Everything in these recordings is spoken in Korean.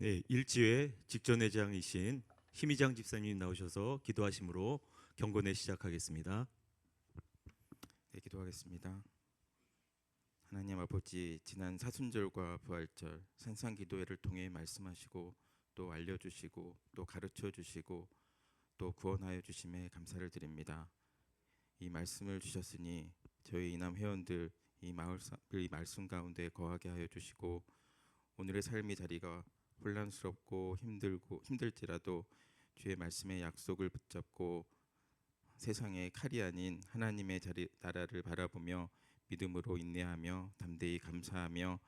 네, 일지회 직전회장이신 힘이장 집사님 나오셔서 기도하심으로 경건회 시작하겠습니다. 네, 기도하겠습니다. 하나님 아버지, 지난 사순절과 부활절 산상기도회를 통해 말씀하시고 또 알려주시고 또 가르쳐주시고 또 구원하여 주심에 감사를 드립니다. 이 말씀을 주셨으니 저희 이남 회원들 이 말씀 가운데 거하게 하여 주시고 오늘의 삶의 자리가 혼란스럽고 힘들지라도 주의 말씀의 약속을 붙잡고 세상의 칼이 아닌 하나님의 나라를 바라보며 믿음으로 인내하며 담대히 감사하며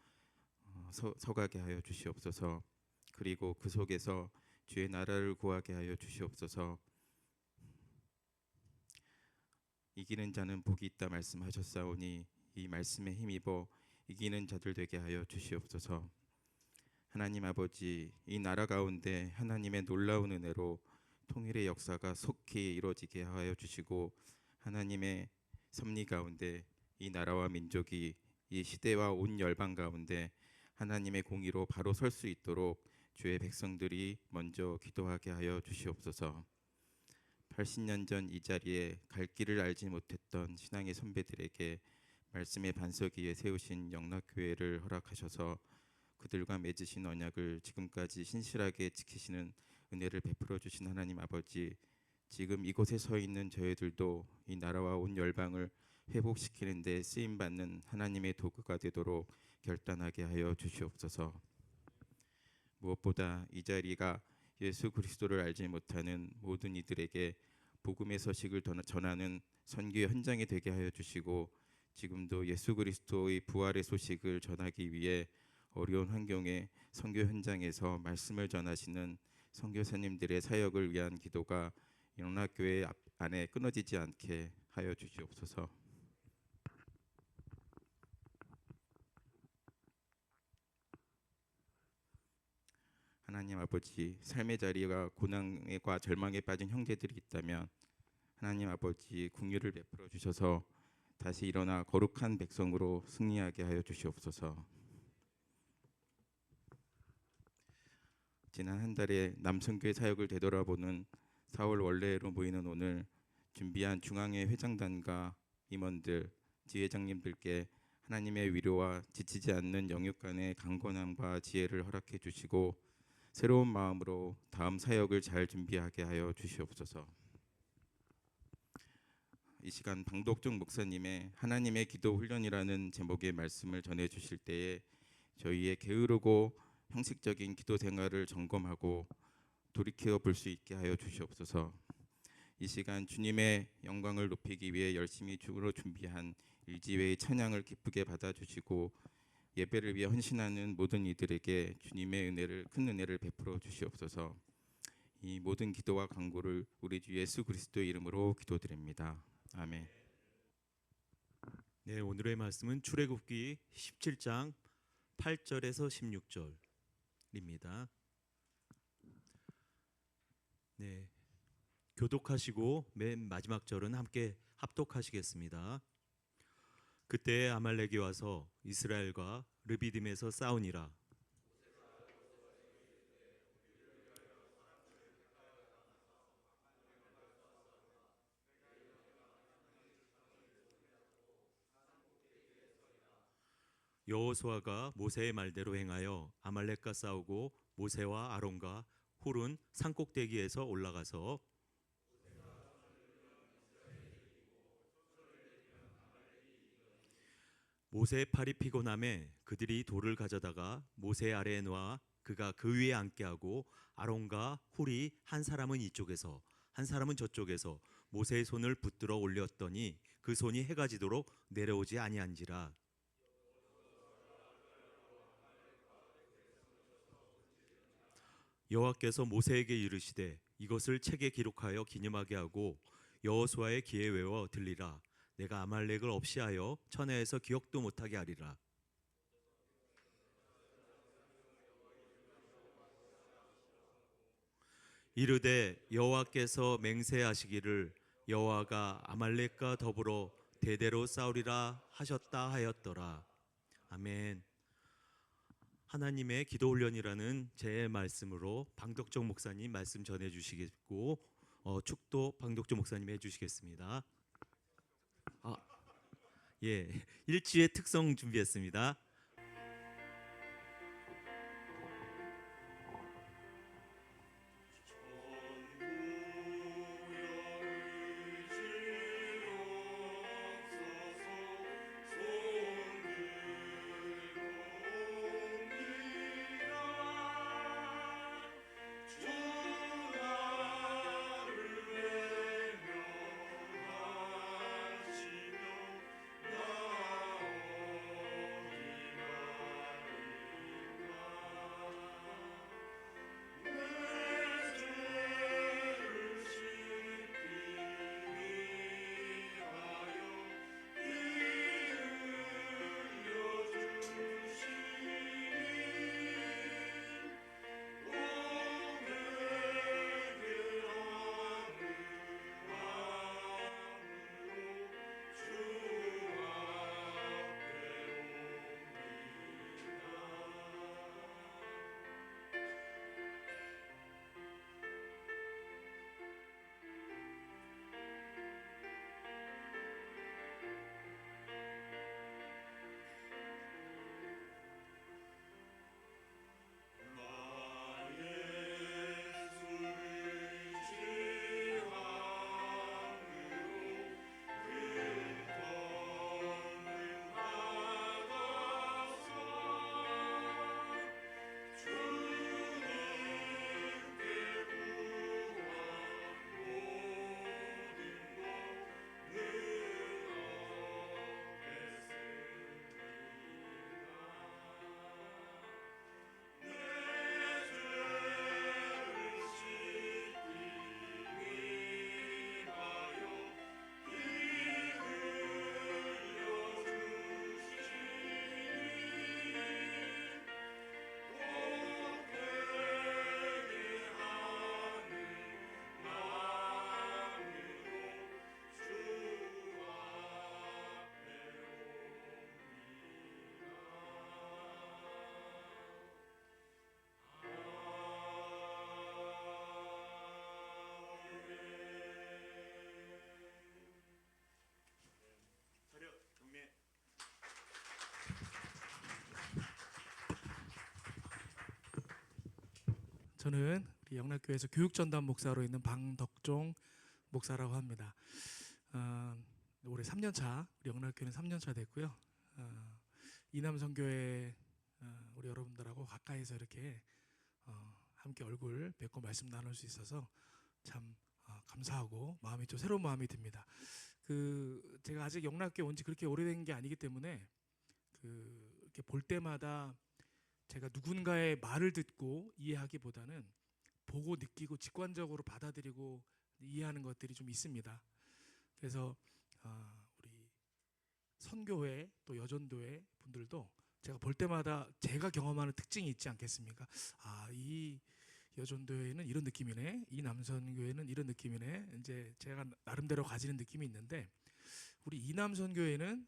서가게 하여 주시옵소서. 그리고 그 속에서 주의 나라를 구하게 하여 주시옵소서. 이기는 자는 복이 있다 말씀하셨사오니 이 말씀에 힘입어 이기는 자들 되게 하여 주시옵소서. 하나님 아버지, 이 나라 가운데 하나님의 놀라운 은혜로 통일의 역사가 속히 이루어지게 하여 주시고 하나님의 섭리 가운데 이 나라와 민족이 이 시대와 온 열방 가운데 하나님의 공의로 바로 설 수 있도록 주의 백성들이 먼저 기도하게 하여 주시옵소서. 80년 전 이 자리에 갈 길을 알지 못했던 신앙의 선배들에게 말씀의 반석 위에 세우신 영락교회를 허락하셔서 그들과 맺으신 언약을 지금까지 신실하게 지키시는 은혜를 베풀어 주신 하나님 아버지, 지금 이곳에 서 있는 저희들도 이 나라와 온 열방을 회복시키는 데 쓰임 받는 하나님의 도구가 되도록 결단하게 하여 주시옵소서. 무엇보다 이 자리가 예수 그리스도를 알지 못하는 모든 이들에게 복음의 소식을 전하는 선교 현장이 되게 하여 주시고 지금도 예수 그리스도의 부활의 소식을 전하기 위해 어려운 환경의 선교 현장에서 말씀을 전하시는 선교사님들의 사역을 위한 기도가 영락교회 안에 끊어지지 않게 하여 주시옵소서. 하나님 아버지, 삶의 자리가 고난과 절망에 빠진 형제들이 있다면 하나님 아버지 긍휼을 베풀어 주셔서 다시 일어나 거룩한 백성으로 승리하게 하여 주시옵소서. 지난 한 달의 남성교회 사역을 되돌아보는 4월 원래로 모이는 오늘 준비한 중앙회 회장단과 임원들, 지회장님들께 하나님의 위로와 지치지 않는 영육 간의 강건함과 지혜를 허락해 주시고 새로운 마음으로 다음 사역을 잘 준비하게 하여 주시옵소서. 이 시간 방독종 목사님의 하나님의 기도 훈련이라는 제목의 말씀을 전해 주실 때에 저희의 게으르고 형식적인 기도 생활을 점검하고 돌이켜 볼 수 있게 하여 주시옵소서. 이 시간 주님의 영광을 높이기 위해 열심히 주로 준비한 일지회의 찬양을 기쁘게 받아주시고 예배를 위해 헌신하는 모든 이들에게 주님의 큰 은혜를 베풀어 주시옵소서. 이 모든 기도와 간구를 우리 주 예수 그리스도의 이름으로 기도드립니다. 아멘. 네, 오늘의 말씀은 출애굽기 17장 8절에서 16절입니다. 네, 교독하시고 맨 마지막 절은 함께 합독하시겠습니다. 그때 아말렉이 와서 이스라엘과 르비딤에서 싸우니라. 여호수아가 모세의 말대로 행하여 아말렉과 싸우고 모세와 아론과 훌은 산꼭대기에서 올라가서 모세의 팔이 피곤함에 그들이 돌을 가져다가 모세 아래에 놓아 그가 그 위에 앉게 하고 아론과 훌이 한 사람은 이쪽에서 한 사람은 저쪽에서 모세의 손을 붙들어 올렸더니 그 손이 해가 지도록 내려오지 아니한지라. 여호와께서 모세에게 이르시되 이것을 책에 기록하여 기념하게 하고 여호수아의 귀에 외워 들리라. 내가 아말렉을 없이하여 천하에서 기억도 못하게 하리라. 이르되 여호와께서 맹세하시기를 여호와가 아말렉과 더불어 대대로 싸우리라 하셨다 하였더라. 아멘. 하나님의 기도 훈련이라는 제 말씀으로 방덕정 목사님 말씀 전해 주시겠고 축도 방덕정 목사님 해 주시겠습니다. 예, 일지의 특성 준비했습니다. 저는 우리 영락교회에서 교육전담 목사로 있는 방덕종 목사라고 합니다. 올해 3년 차, 우리 영락교회는 3년 차 됐고요. 이남선교회 우리 여러분들하고 가까이서 이렇게 함께 얼굴 뵙고 말씀 나눌 수 있어서 참 감사하고 마음이 좀 새로운 마음이 듭니다. 제가 아직 영락교회 온 지 그렇게 오래된 게 아니기 때문에 이렇게 볼 때마다 제가 누군가의 말을 듣고 이해하기보다는 보고 느끼고 직관적으로 받아들이고 이해하는 것들이 좀 있습니다. 그래서 우리 선교회 또 여전도회 분들도 제가 볼 때마다 제가 경험하는 특징이 있지 않겠습니까? 이 여전도회는 이런 느낌이네, 이 남선교회는 이런 느낌이네. 이제 제가 나름대로 가지는 느낌이 있는데 우리 이남선교회는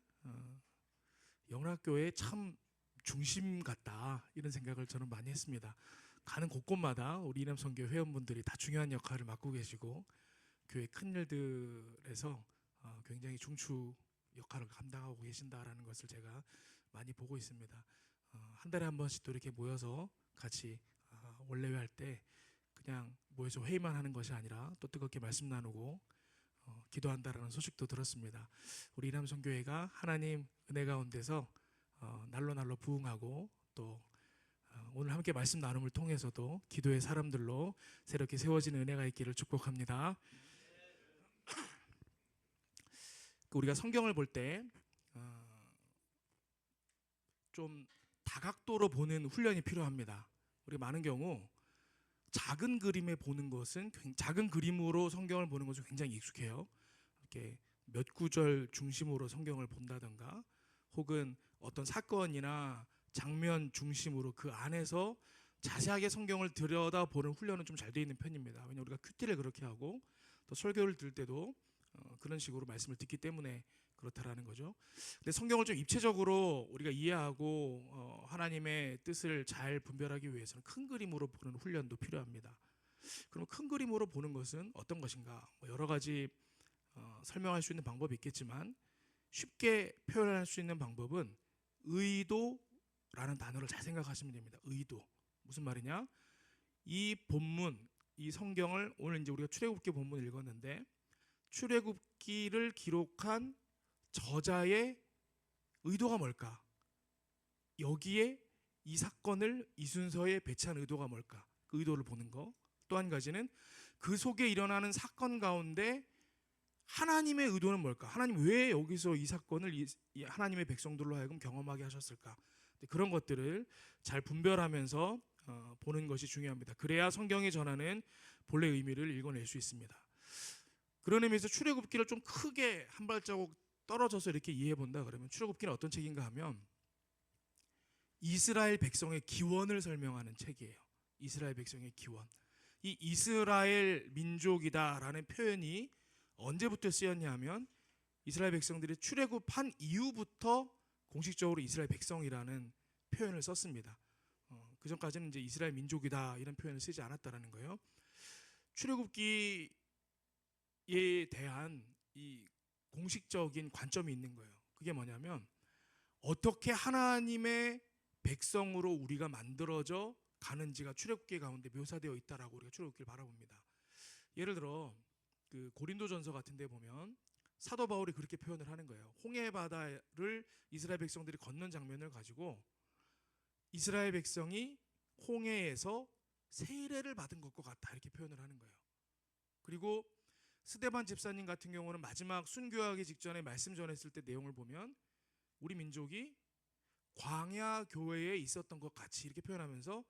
영락교회 참 중심 같다, 이런 생각을 저는 많이 했습니다. 가는 곳곳마다 우리 이남선교 회원분들이 다 중요한 역할을 맡고 계시고 교회 큰 일들에서 굉장히 중추 역할을 감당하고 계신다라는 것을 제가 많이 보고 있습니다. 한 달에 한 번씩 또 이렇게 모여서 같이 원래회 할 때 그냥 모여서 회의만 하는 것이 아니라 또 뜨겁게 말씀 나누고 기도한다라는 소식도 들었습니다. 우리 이남선교회가 하나님 은혜 가운데서 날로 부흥하고 또 오늘 함께 말씀 나눔을 통해서도 기도의 사람들로 새롭게 세워지는 은혜가 있기를 축복합니다. 우리가 성경을 볼 때 좀 다각도로 보는 훈련이 필요합니다. 우리가 많은 경우 작은 그림에 보는 것은, 작은 그림으로 성경을 보는 것은 굉장히 익숙해요. 이렇게 몇 구절 중심으로 성경을 본다든가 혹은 어떤 사건이나 장면 중심으로 그 안에서 자세하게 성경을 들여다보는 훈련은 좀 잘 되어 있는 편입니다. 왜냐하면 우리가 큐티를 그렇게 하고 또 설교를 들을 때도 그런 식으로 말씀을 듣기 때문에 그렇다라는 거죠. 근데 성경을 좀 입체적으로 우리가 이해하고 하나님의 뜻을 잘 분별하기 위해서는 큰 그림으로 보는 훈련도 필요합니다. 그럼 큰 그림으로 보는 것은 어떤 것인가? 뭐 여러 가지 설명할 수 있는 방법이 있겠지만 쉽게 표현할 수 있는 방법은 의도라는 단어를 잘 생각하시면 됩니다. 의도. 무슨 말이냐? 이 본문, 이 성경을 오늘 이제 우리가 출애굽기 본문을 읽었는데 출애굽기를 기록한 저자의 의도가 뭘까? 여기에 이 사건을 이 순서에 배치한 의도가 뭘까? 그 의도를 보는 거. 또 한 가지는 그 속에 일어나는 사건 가운데 하나님의 의도는 뭘까? 하나님 왜 여기서 이 사건을 이 하나님의 백성들로 하여금 경험하게 하셨을까? 그런 것들을 잘 분별하면서 보는 것이 중요합니다. 그래야 성경이 전하는 본래 의미를 읽어낼 수 있습니다. 그런 의미에서 출애굽기를 좀 크게 한 발자국 떨어져서 이렇게 이해해 본다 그러면 출애굽기는 어떤 책인가 하면 이스라엘 백성의 기원을 설명하는 책이에요. 이스라엘 백성의 기원. 이 이스라엘 민족이다라는 표현이 언제부터 쓰였냐 하면 이스라엘 백성들이 출애굽한 이후부터 공식적으로 이스라엘 백성이라는 표현을 썼습니다. 그 전까지는 이제 이스라엘 민족이다 이런 표현을 쓰지 않았다라는 거예요. 출애굽기에 대한 이 공식적인 관점이 있는 거예요. 그게 뭐냐면 어떻게 하나님의 백성으로 우리가 만들어져 가는지가 출애굽기 가운데 묘사되어 있다라고 우리가 출애굽기를 바라봅니다. 예를 들어 그 고린도전서 같은 데 보면 사도 바울이 그렇게 표현을 하는 거예요. 홍해 바다를 이스라엘 백성들이 건넌 장면을 가지고 이스라엘 백성이 홍해에서 세례를 받은 것과 같다 이렇게 표현을 하는 거예요. 그리고 스데반 집사님 같은 경우는 마지막 순교하기 직전에 말씀 전했을 때 내용을 보면 우리 민족이 광야 교회에 있었던 것 같이 이렇게 표현하면서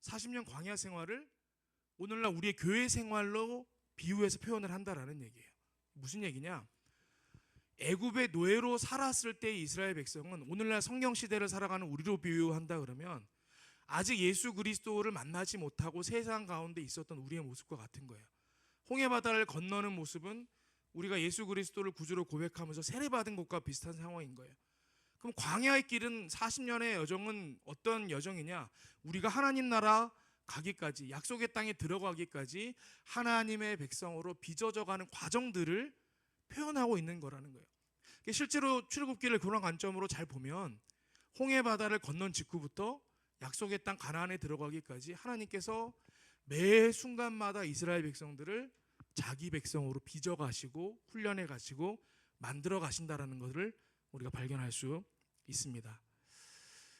40년 광야 생활을 오늘날 우리의 교회 생활로 비유해서 표현을 한다라는 얘기예요. 무슨 얘기냐? 애굽의 노예로 살았을 때의 이스라엘 백성은 오늘날 성경 시대를 살아가는 우리로 비유한다 그러면 아직 예수 그리스도를 만나지 못하고 세상 가운데 있었던 우리의 모습과 같은 거예요. 홍해 바다를 건너는 모습은 우리가 예수 그리스도를 구주로 고백하면서 세례받은 것과 비슷한 상황인 거예요. 그럼 광야의 길은 40년의 여정은 어떤 여정이냐? 우리가 하나님 나라 가기까지 약속의 땅에 들어가기까지 하나님의 백성으로 빚어져가는 과정들을 표현하고 있는 거라는 거예요. 실제로 출애굽기를 그런 관점으로 잘 보면 홍해 바다를 건넌 직후부터 약속의 땅 가나안에 들어가기까지 하나님께서 매 순간마다 이스라엘 백성들을 자기 백성으로 빚어 가시고 훈련해 가시고 만들어 가신다라는 것을 우리가 발견할 수 있습니다.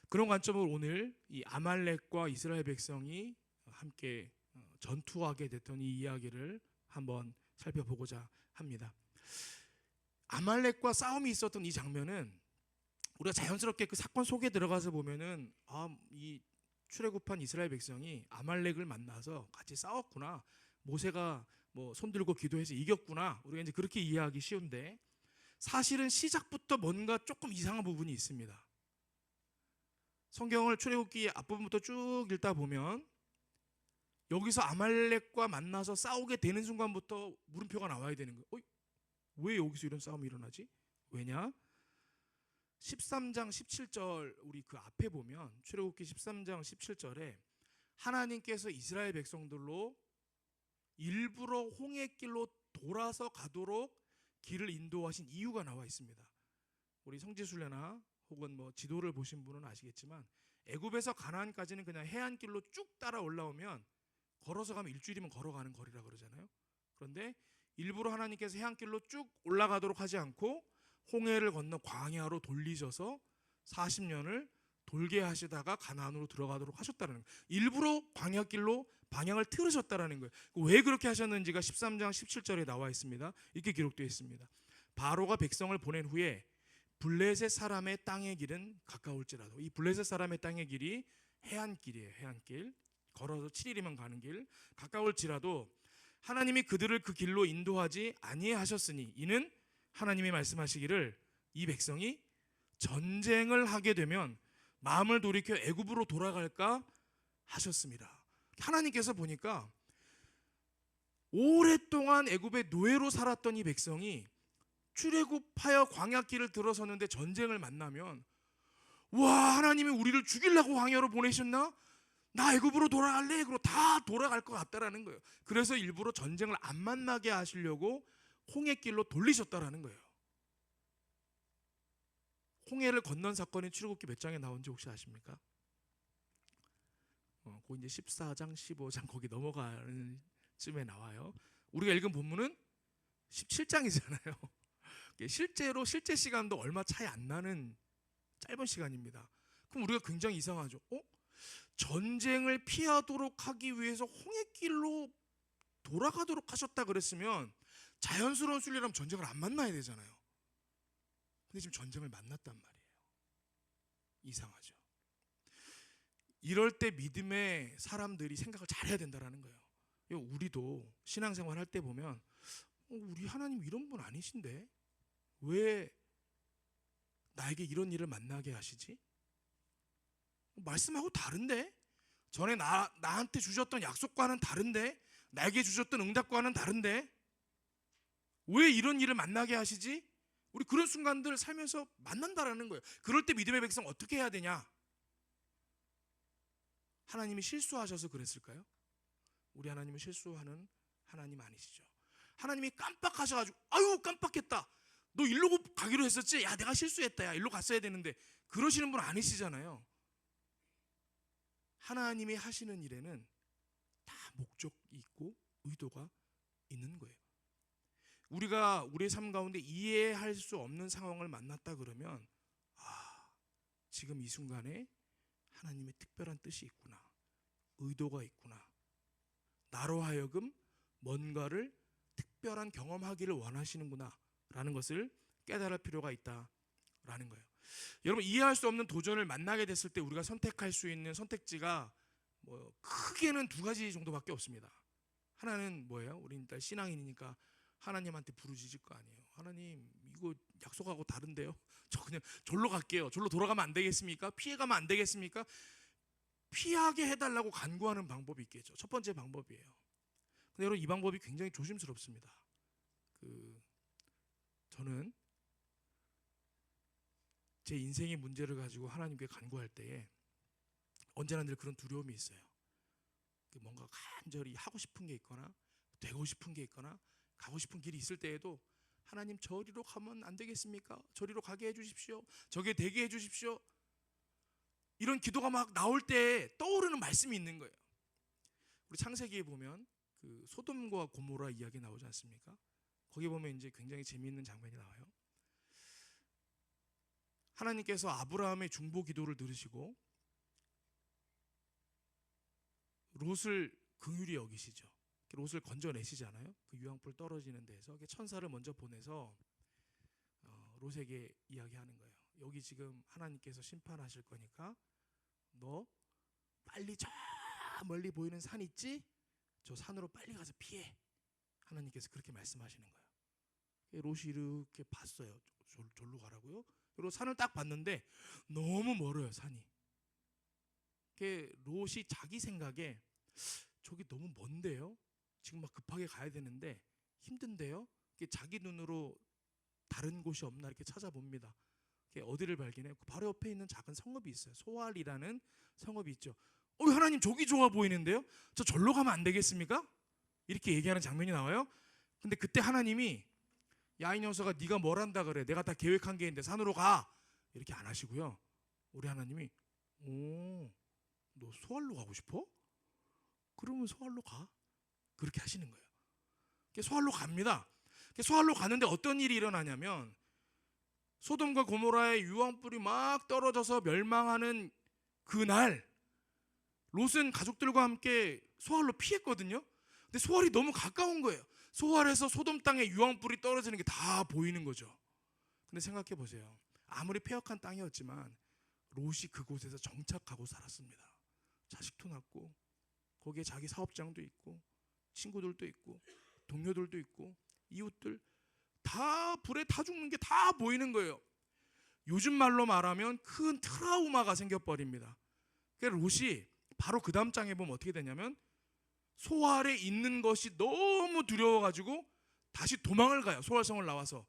그런 관점으로 오늘 이 아말렉과 이스라엘 백성이 함께 전투하게 됐던 이 이야기를 한번 살펴보고자 합니다. 아말렉과 싸움이 있었던 이 장면은 우리가 자연스럽게 그 사건 속에 들어가서 보면은 이 출애굽한 이스라엘 백성이 아말렉을 만나서 같이 싸웠구나. 모세가 뭐 손들고 기도해서 이겼구나. 우리가 이제 그렇게 이해하기 쉬운데 사실은 시작부터 뭔가 조금 이상한 부분이 있습니다. 성경을 출애굽기 앞부분부터 쭉 읽다 보면 여기서 아말렉과 만나서 싸우게 되는 순간부터 물음표가 나와야 되는 거예요. 왜 여기서 이런 싸움이 일어나지? 왜냐? 13장 17절 우리 그 앞에 보면 출애굽기 13장 17절에 하나님께서 이스라엘 백성들로 일부러 홍해길로 돌아서 가도록 길을 인도하신 이유가 나와 있습니다. 우리 성지순례나 혹은 뭐 지도를 보신 분은 아시겠지만 애굽에서 가나안까지는 그냥 해안길로 쭉 따라 올라오면 걸어서 가면 일주일이면 걸어가는 거리라 그러잖아요. 그런데 일부러 하나님께서 해안길로 쭉 올라가도록 하지 않고 홍해를 건너 광야로 돌리셔서 40년을 돌게 하시다가 가나안으로 들어가도록 하셨다는 거예요. 일부러 광야길로 방향을 틀으셨다는 거예요. 왜 그렇게 하셨는지가 13장 17절에 나와 있습니다. 이렇게 기록되어 있습니다. 바로가 백성을 보낸 후에 블레셋 사람의 땅의 길은 가까울지라도, 이 블레셋 사람의 땅의 길이 해안길이에요. 해안길, 걸어서 7일이면 가는 길. 가까울지라도 하나님이 그들을 그 길로 인도하지 아니하셨으니 이는 하나님이 말씀하시기를 이 백성이 전쟁을 하게 되면 마음을 돌이켜 애굽으로 돌아갈까 하셨습니다. 하나님께서 보니까 오랫동안 애굽의 노예로 살았던 이 백성이 출애굽하여 광야길을 들어섰는데 전쟁을 만나면 와, 하나님이 우리를 죽이려고 광야로 보내셨나? 나 애굽으로 돌아갈래? 그러고 다 돌아갈 것 같다라는 거예요. 그래서 일부러 전쟁을 안 만나게 하시려고 홍해길로 돌리셨다라는 거예요. 홍해를 건넌 사건이 출애굽기 몇 장에 나온지 혹시 아십니까? 그 이제 14장, 15장 거기 넘어가는 쯤에 나와요. 우리가 읽은 본문은 17장이잖아요. 실제로 실제 시간도 얼마 차이 안 나는 짧은 시간입니다. 그럼 우리가 굉장히 이상하죠. 전쟁을 피하도록 하기 위해서 홍해길로 돌아가도록 하셨다 그랬으면 자연스러운 순리라면 전쟁을 안 만나야 되잖아요. 근데 지금 전쟁을 만났단 말이에요. 이상하죠. 이럴 때 믿음의 사람들이 생각을 잘해야 된다는 거예요. 우리도 신앙생활 할 때 보면 우리 하나님 이런 분 아니신데 왜 나에게 이런 일을 만나게 하시지? 말씀하고 다른데? 전에 나한테 주셨던 약속과는 다른데? 나에게 주셨던 응답과는 다른데? 왜 이런 일을 만나게 하시지? 우리 그런 순간들 살면서 만난다라는 거예요. 그럴 때 믿음의 백성 어떻게 해야 되냐? 하나님이 실수하셔서 그랬을까요? 우리 하나님은 실수하는 하나님 아니시죠. 하나님이 깜빡하셔가지고 아유 깜빡했다. 너 일로 가기로 했었지? 야 내가 실수했다. 야 일로 갔어야 되는데 그러시는 분 아니시잖아요. 하나님이 하시는 일에는 다 목적이 있고 의도가 있는 거예요. 우리가 우리의 삶 가운데 이해할 수 없는 상황을 만났다 그러면 지금 이 순간에 하나님의 특별한 뜻이 있구나. 의도가 있구나. 나로 하여금 뭔가를 특별한 경험하기를 원하시는구나 라는 것을 깨달을 필요가 있다라는 거예요. 여러분 이해할 수 없는 도전을 만나게 됐을 때 우리가 선택할 수 있는 선택지가 크게는 두 가지 정도밖에 없습니다. 하나는 뭐예요? 우리 일단 신앙인이니까 하나님한테 부르짖을 거 아니에요. 하나님 이거 약속하고 다른데요. 저 그냥 절로 갈게요. 절로 돌아가면 안 되겠습니까? 피해가면 안 되겠습니까? 피하게 해달라고 간구하는 방법이 있겠죠. 첫 번째 방법이에요. 근데 여러분 이 방법이 굉장히 조심스럽습니다. 저는 제 인생의 문제를 가지고 하나님께 간구할 때에 언제나 늘 그런 두려움이 있어요. 뭔가 간절히 하고 싶은 게 있거나 되고 싶은 게 있거나 가고 싶은 길이 있을 때에도 하나님 저리로 가면 안 되겠습니까? 저리로 가게 해주십시오. 저게 되게 해주십시오. 이런 기도가 막 나올 때 떠오르는 말씀이 있는 거예요. 우리 창세기에 보면 소돔과 고모라 이야기 나오지 않습니까? 거기 보면 이제 굉장히 재미있는 장면이 나와요. 하나님께서 아브라함의 중보 기도를 들으시고 롯을 긍휼히 여기시죠. 롯을 건져내시잖아요. 그 유황불 떨어지는 데서 천사를 먼저 보내서 롯에게 이야기하는 거예요. 여기 지금 하나님께서 심판하실 거니까 너 빨리 저 멀리 보이는 산 있지? 저 산으로 빨리 가서 피해. 하나님께서 그렇게 말씀하시는 거예요. 롯이 이렇게 봤어요. 절로 가라고요? 그리고 산을 딱 봤는데 너무 멀어요, 산이. 롯이 자기 생각에 저기 너무 먼데요? 지금 막 급하게 가야 되는데 힘든데요? 자기 눈으로 다른 곳이 없나 이렇게 찾아봅니다. 어디를 발견해요? 바로 옆에 있는 작은 성읍이 있어요. 소알이라는 성읍이 있죠. 하나님 저기 좋아 보이는데요? 저 절로 가면 안 되겠습니까? 이렇게 얘기하는 장면이 나와요. 근데 그때 하나님이 야 이 녀석아 네가 뭘 한다 그래. 내가 다 계획한 게 있는데 산으로 가. 이렇게 안 하시고요. 우리 하나님이 너 소알로 가고 싶어? 그러면 소알로 가. 그렇게 하시는 거예요. 소알로 갑니다. 소알로 가는데 어떤 일이 일어나냐면 소돔과 고모라의 유황불이 막 떨어져서 멸망하는 그날 롯은 가족들과 함께 소알로 피했거든요. 근데 소알이 너무 가까운 거예요. 소알에서 소돔 땅에 유황불이 떨어지는 게 다 보이는 거죠. 근데 생각해 보세요. 아무리 폐역한 땅이었지만 롯이 그곳에서 정착하고 살았습니다. 자식도 낳고 거기에 자기 사업장도 있고 친구들도 있고 동료들도 있고 이웃들 다 불에 타 죽는 게 다 보이는 거예요. 요즘 말로 말하면 큰 트라우마가 생겨버립니다. 그러니까 롯이 바로 그 다음 장에 보면 어떻게 되냐면 소알에 있는 것이 너무 두려워가지고 다시 도망을 가요. 소알성을 나와서.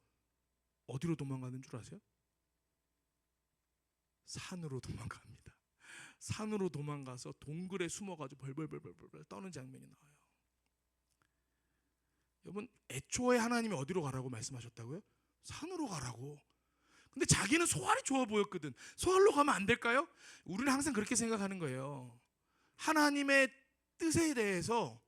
어디로 도망가는 줄 아세요? 산으로 도망갑니다. 산으로 도망가서 동굴에 숨어가지고 벌벌벌벌 떠는 장면이 나와요. 여러분, 애초에 하나님이 어디로 가라고 말씀하셨다고요? 산으로 가라고. 근데 자기는 소알이 좋아 보였거든. 소알로 가면 안 될까요? 우리는 항상 그렇게 생각하는 거예요. 하나님의 뜻에 대해서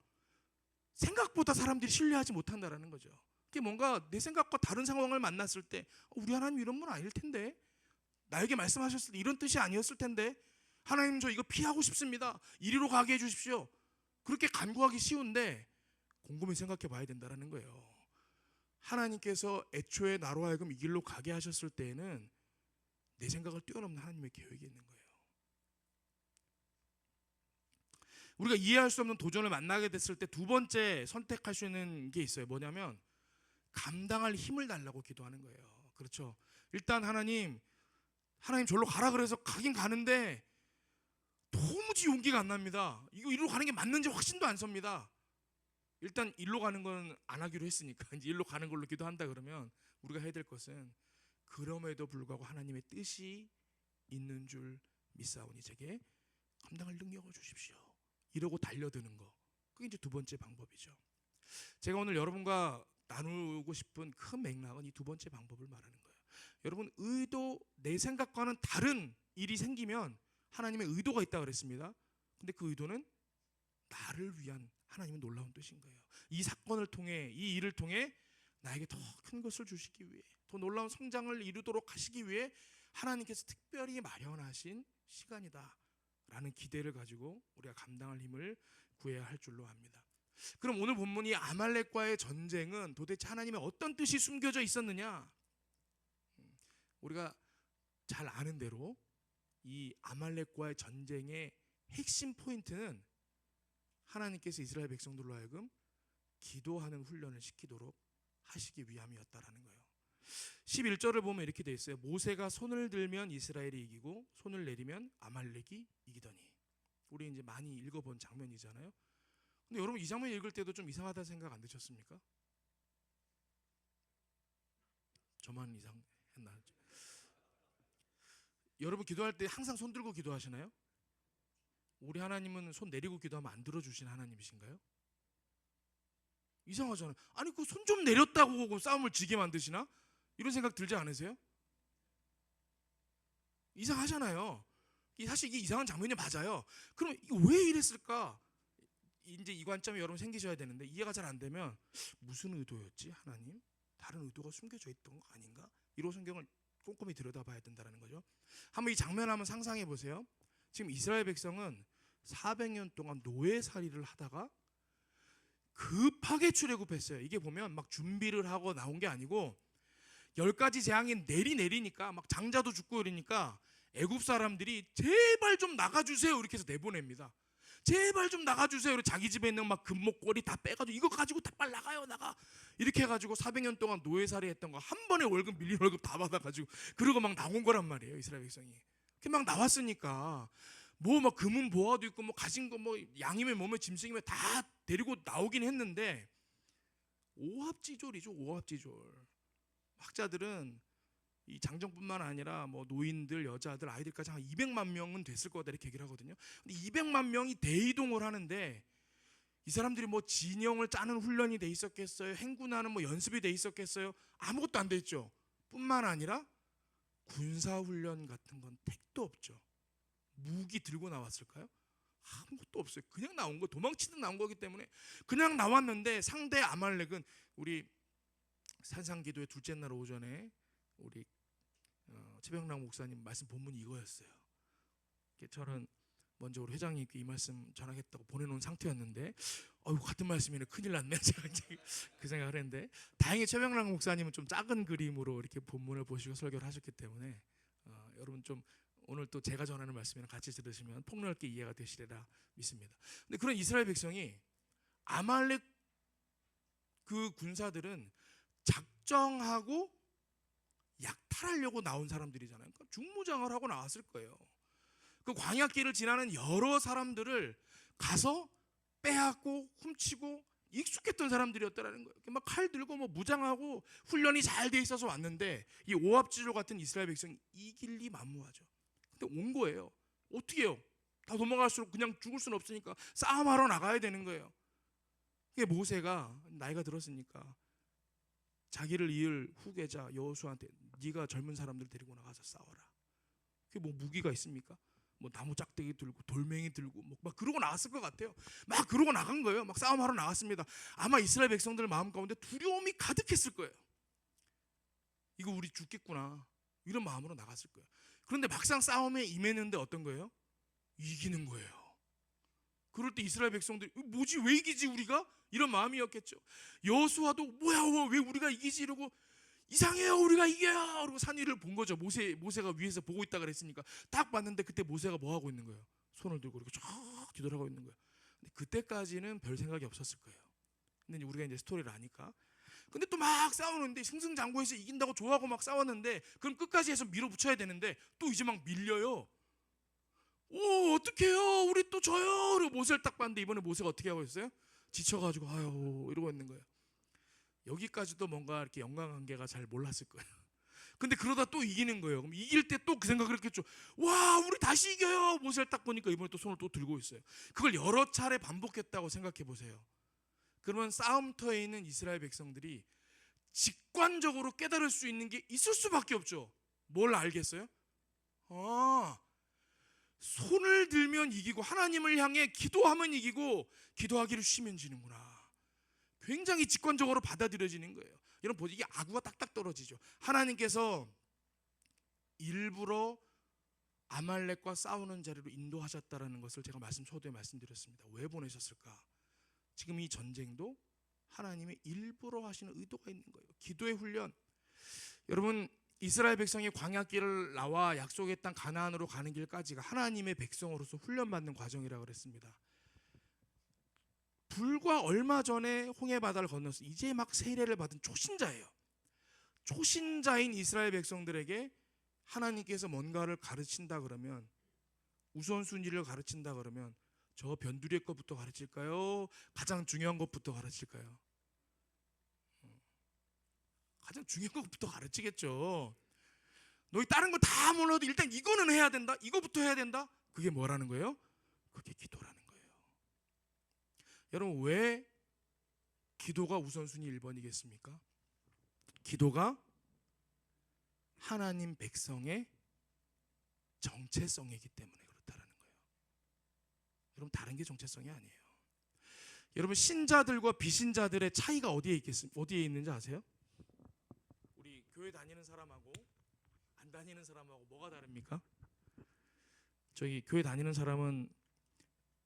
생각보다 사람들이 신뢰하지 못한다라는 거죠. 그게 뭔가 내 생각과 다른 상황을 만났을 때 우리 하나님 이런 분 아닐 텐데, 나에게 말씀하셨을 때 이런 뜻이 아니었을 텐데, 하나님 저 이거 피하고 싶습니다. 이리로 가게 해주십시오. 그렇게 간구하기 쉬운데 곰곰이 생각해 봐야 된다는 거예요. 하나님께서 애초에 나로 하여금 이 길로 가게 하셨을 때에는 내 생각을 뛰어넘는 하나님의 계획이 있는 거예요. 우리가 이해할 수 없는 도전을 만나게 됐을 때 두 번째 선택할 수 있는 게 있어요. 뭐냐면 감당할 힘을 달라고 기도하는 거예요. 그렇죠. 일단 하나님 절로 가라 그래서 가긴 가는데 도무지 용기가 안 납니다. 이거 이리로 가는 게 맞는지 확신도 안 섭니다. 일단 일로 가는 건 안 하기로 했으니까 이제 일로 가는 걸로 기도한다 그러면 우리가 해야 될 것은 그럼에도 불구하고 하나님의 뜻이 있는 줄 믿사오니 제게 감당할 능력을 주십시오. 이러고 달려드는 거. 그게 이제 두 번째 방법이죠. 제가 오늘 여러분과 나누고 싶은 큰 맥락은 이 두 번째 방법을 말하는 거예요. 여러분, 내 생각과는 다른 일이 생기면 하나님의 의도가 있다고 그랬습니다. 근데 그 의도는 나를 위한 하나님의 놀라운 뜻인 거예요. 이 사건을 통해, 이 일을 통해 나에게 더 큰 것을 주시기 위해, 더 놀라운 성장을 이루도록 하시기 위해 하나님께서 특별히 마련하신 시간이다 라는 기대를 가지고 우리가 감당할 힘을 구해야 할 줄로 압니다. 그럼 오늘 본문이 아말렉과의 전쟁은 도대체 하나님의 어떤 뜻이 숨겨져 있었느냐? 우리가 잘 아는 대로 이 아말렉과의 전쟁의 핵심 포인트는 하나님께서 이스라엘 백성들로 하여금 기도하는 훈련을 시키도록 하시기 위함이었다라는 거예요. 11절을 보면 이렇게 돼 있어요. 모세가 손을 들면 이스라엘이 이기고 손을 내리면 아말렉이 이기더니. 우리 이제 많이 읽어본 장면이잖아요. 근데 여러분, 이 장면 읽을 때도 좀 이상하다는 생각 안 드셨습니까? 저만 이상했나? 여러분 기도할 때 항상 손 들고 기도하시나요? 우리 하나님은 손 내리고 기도하면 안 들어주신 하나님이신가요? 이상하잖아요. 아니 그 손 좀 내렸다고 싸움을 지게 만드시나? 이런 생각 들지 않으세요? 이상하잖아요. 사실 이게 이상한 장면이 맞아요. 그럼 왜 이랬을까? 이제 이 관점이 여러분 생기셔야 되는데, 이해가 잘 안 되면 무슨 의도였지 하나님? 다른 의도가 숨겨져 있던 거 아닌가? 이로 성경을 꼼꼼히 들여다봐야 된다는 거죠. 한번 이 장면 한번 상상해 보세요. 지금 이스라엘 백성은 400년 동안 노예살이를 하다가 급하게 출애굽했어요. 이게 보면 막 준비를 하고 나온 게 아니고 10가지 재앙이 내리니까 막 장자도 죽고 이러니까 애굽 사람들이 제발 좀 나가주세요 이렇게 해서 내보냅니다. 제발 좀 나가주세요. 그리고 자기 집에 있는 막 금목걸이 다 빼가지고 이거 가지고 다 빨리 나가 이렇게 해가지고 400년 동안 노예살이 했던 거 한 번에 월급 밀린 월급 다 받아가지고 그러고 막 나온 거란 말이에요. 이스라엘 백성이 그렇게 막 나왔으니까 뭐 막 금은 보화도 있고 뭐 가진 거 뭐 양이면 몸에 짐승이면 다 데리고 나오긴 했는데 오합지졸이죠. 오합지졸. 학자들은 이 장정뿐만 아니라 뭐 노인들, 여자들, 아이들까지 한 200만 명은 됐을 거다 이렇게 얘기를 하거든요. 근데 200만 명이 대이동을 하는데 이 사람들이 뭐 진영을 짜는 훈련이 돼 있었겠어요? 행군하는 뭐 연습이 돼 있었겠어요? 아무것도 안 돼 있죠. 뿐만 아니라 군사 훈련 같은 건 택도 없죠. 무기 들고 나왔을까요? 아무것도 없어요. 그냥 나온 거, 도망치듯 나온 거기 때문에 그냥 나왔는데 상대 아말렉은 우리 산상기도의 둘째 날 오전에 우리 최병락 목사님 말씀 본문이 이거였어요. 저는 먼저 우리 회장님께 이 말씀 전하겠다고 보내놓은 상태였는데 같은 말씀이네, 큰일 났네. 제가 그 생각을 했는데 다행히 최병락 목사님은 좀 작은 그림으로 이렇게 본문을 보시고 설교를 하셨기 때문에 여러분 좀 오늘 또 제가 전하는 말씀이랑 같이 들으시면 폭넓게 이해가 되시리라 믿습니다. 근데 그런 이스라엘 백성이 아말렉 그 군사들은 작정하고 약탈하려고 나온 사람들이잖아요. 그러니까 중무장을 하고 나왔을 거예요. 그 광야길을 지나는 여러 사람들을 가서 빼앗고 훔치고 익숙했던 사람들이었다라는 거예요. 막 칼 들고 뭐 무장하고 훈련이 잘 돼 있어서 왔는데 이 오합지졸 같은 이스라엘 백성이 이길리 만무하죠. 근데 온 거예요. 어떻게 해요? 다 도망갈수록 그냥 죽을 수는 없으니까 싸움하러 나가야 되는 거예요. 그게 모세가 나이가 들었으니까 자기를 이을 후계자 여호수아한테 네가 젊은 사람들 데리고 나가서 싸워라. 그게 뭐 무기가 있습니까? 뭐 나무 짝대기 들고 돌멩이 들고 막 그러고 나갔을 것 같아요. 막 그러고 나간 거예요. 막 싸움하러 나갔습니다. 아마 이스라엘 백성들 마음 가운데 두려움이 가득했을 거예요. 이거 우리 죽겠구나 이런 마음으로 나갔을 거예요. 그런데 막상 싸움에 임했는데 어떤 거예요? 이기는 거예요. 그럴 때 이스라엘 백성들이 뭐지 왜 이기지 우리가? 이런 마음이었겠죠. 여호수아도 뭐야 왜 우리가 이기지 이러고 이상해요 우리가 이겨요 그리고 산 위를 본 거죠. 모세가 위에서 보고 있다 그랬으니까 딱 봤는데 그때 모세가 뭐 하고 있는 거예요? 손을 들고 이렇게 쫙 뒤돌아가고 있는 거예요. 근데 그때까지는 별 생각이 없었을 거예요. 근데 우리가 이제 스토리를 아니까. 근데 또 막 싸우는데 승승장구해서 이긴다고 좋아하고 막 싸웠는데 그럼 끝까지 해서 밀어붙여야 되는데 또 이제 막 밀려요. 오 어떡해요 우리 또 져요. 그리고 모세를 딱 봤는데 이번에 모세가 어떻게 하고 있어요? 지쳐가지고 아유 이러고 있는 거예요. 여기까지도 뭔가 이렇게 연관관계가 잘 몰랐을 거예요. 근데 그러다 또 이기는 거예요. 그럼 이길 때 또 그 생각을 했겠죠. 와 우리 다시 이겨요. 모세를 딱 보니까 이번에 또 손을 또 들고 있어요. 그걸 여러 차례 반복했다고 생각해 보세요. 그러면 싸움터에 있는 이스라엘 백성들이 직관적으로 깨달을 수 있는 게 있을 수밖에 없죠. 뭘 알겠어요? 손을 들면 이기고 하나님을 향해 기도하면 이기고 기도하기를 쉬면 지는구나. 굉장히 직관적으로 받아들여지는 거예요. 여러분 보세요. 이게 아구가 딱딱 떨어지죠. 하나님께서 일부러 아말렉과 싸우는 자리로 인도하셨다라는 것을 제가 초도에 말씀드렸습니다. 왜 보내셨을까? 지금 이 전쟁도 하나님의 일부러 하시는 의도가 있는 거예요. 기도의 훈련. 여러분 이스라엘 백성이 광야길을 나와 약속의 땅 가나안으로 가는 길까지가 하나님의 백성으로서 훈련받는 과정이라고 그랬습니다. 불과 얼마 전에 홍해 바다를 건너서 이제 막 세례를 받은 초신자예요. 초신자인 이스라엘 백성들에게 하나님께서 뭔가를 가르친다 그러면 우선순위를 가르친다 그러면 저 변두리의 것부터 가르칠까요? 가장 중요한 것부터 가르칠까요? 가장 중요한 것부터 가르치겠죠. 너희 다른 거 다 몰라도 일단 이거는 해야 된다. 이거부터 해야 된다. 그게 뭐라는 거예요? 그게 기도라는 거예요. 여러분 왜 기도가 우선순위 1번이겠습니까? 기도가 하나님 백성의 정체성이기 때문에 그렇다는 거예요. 여러분 다른 게 정체성이 아니에요. 여러분 신자들과 비신자들의 차이가 어디에 있는지 아세요? 우리 교회 다니는 사람하고 안 다니는 사람하고 뭐가 다릅니까? 저기 교회 다니는 사람은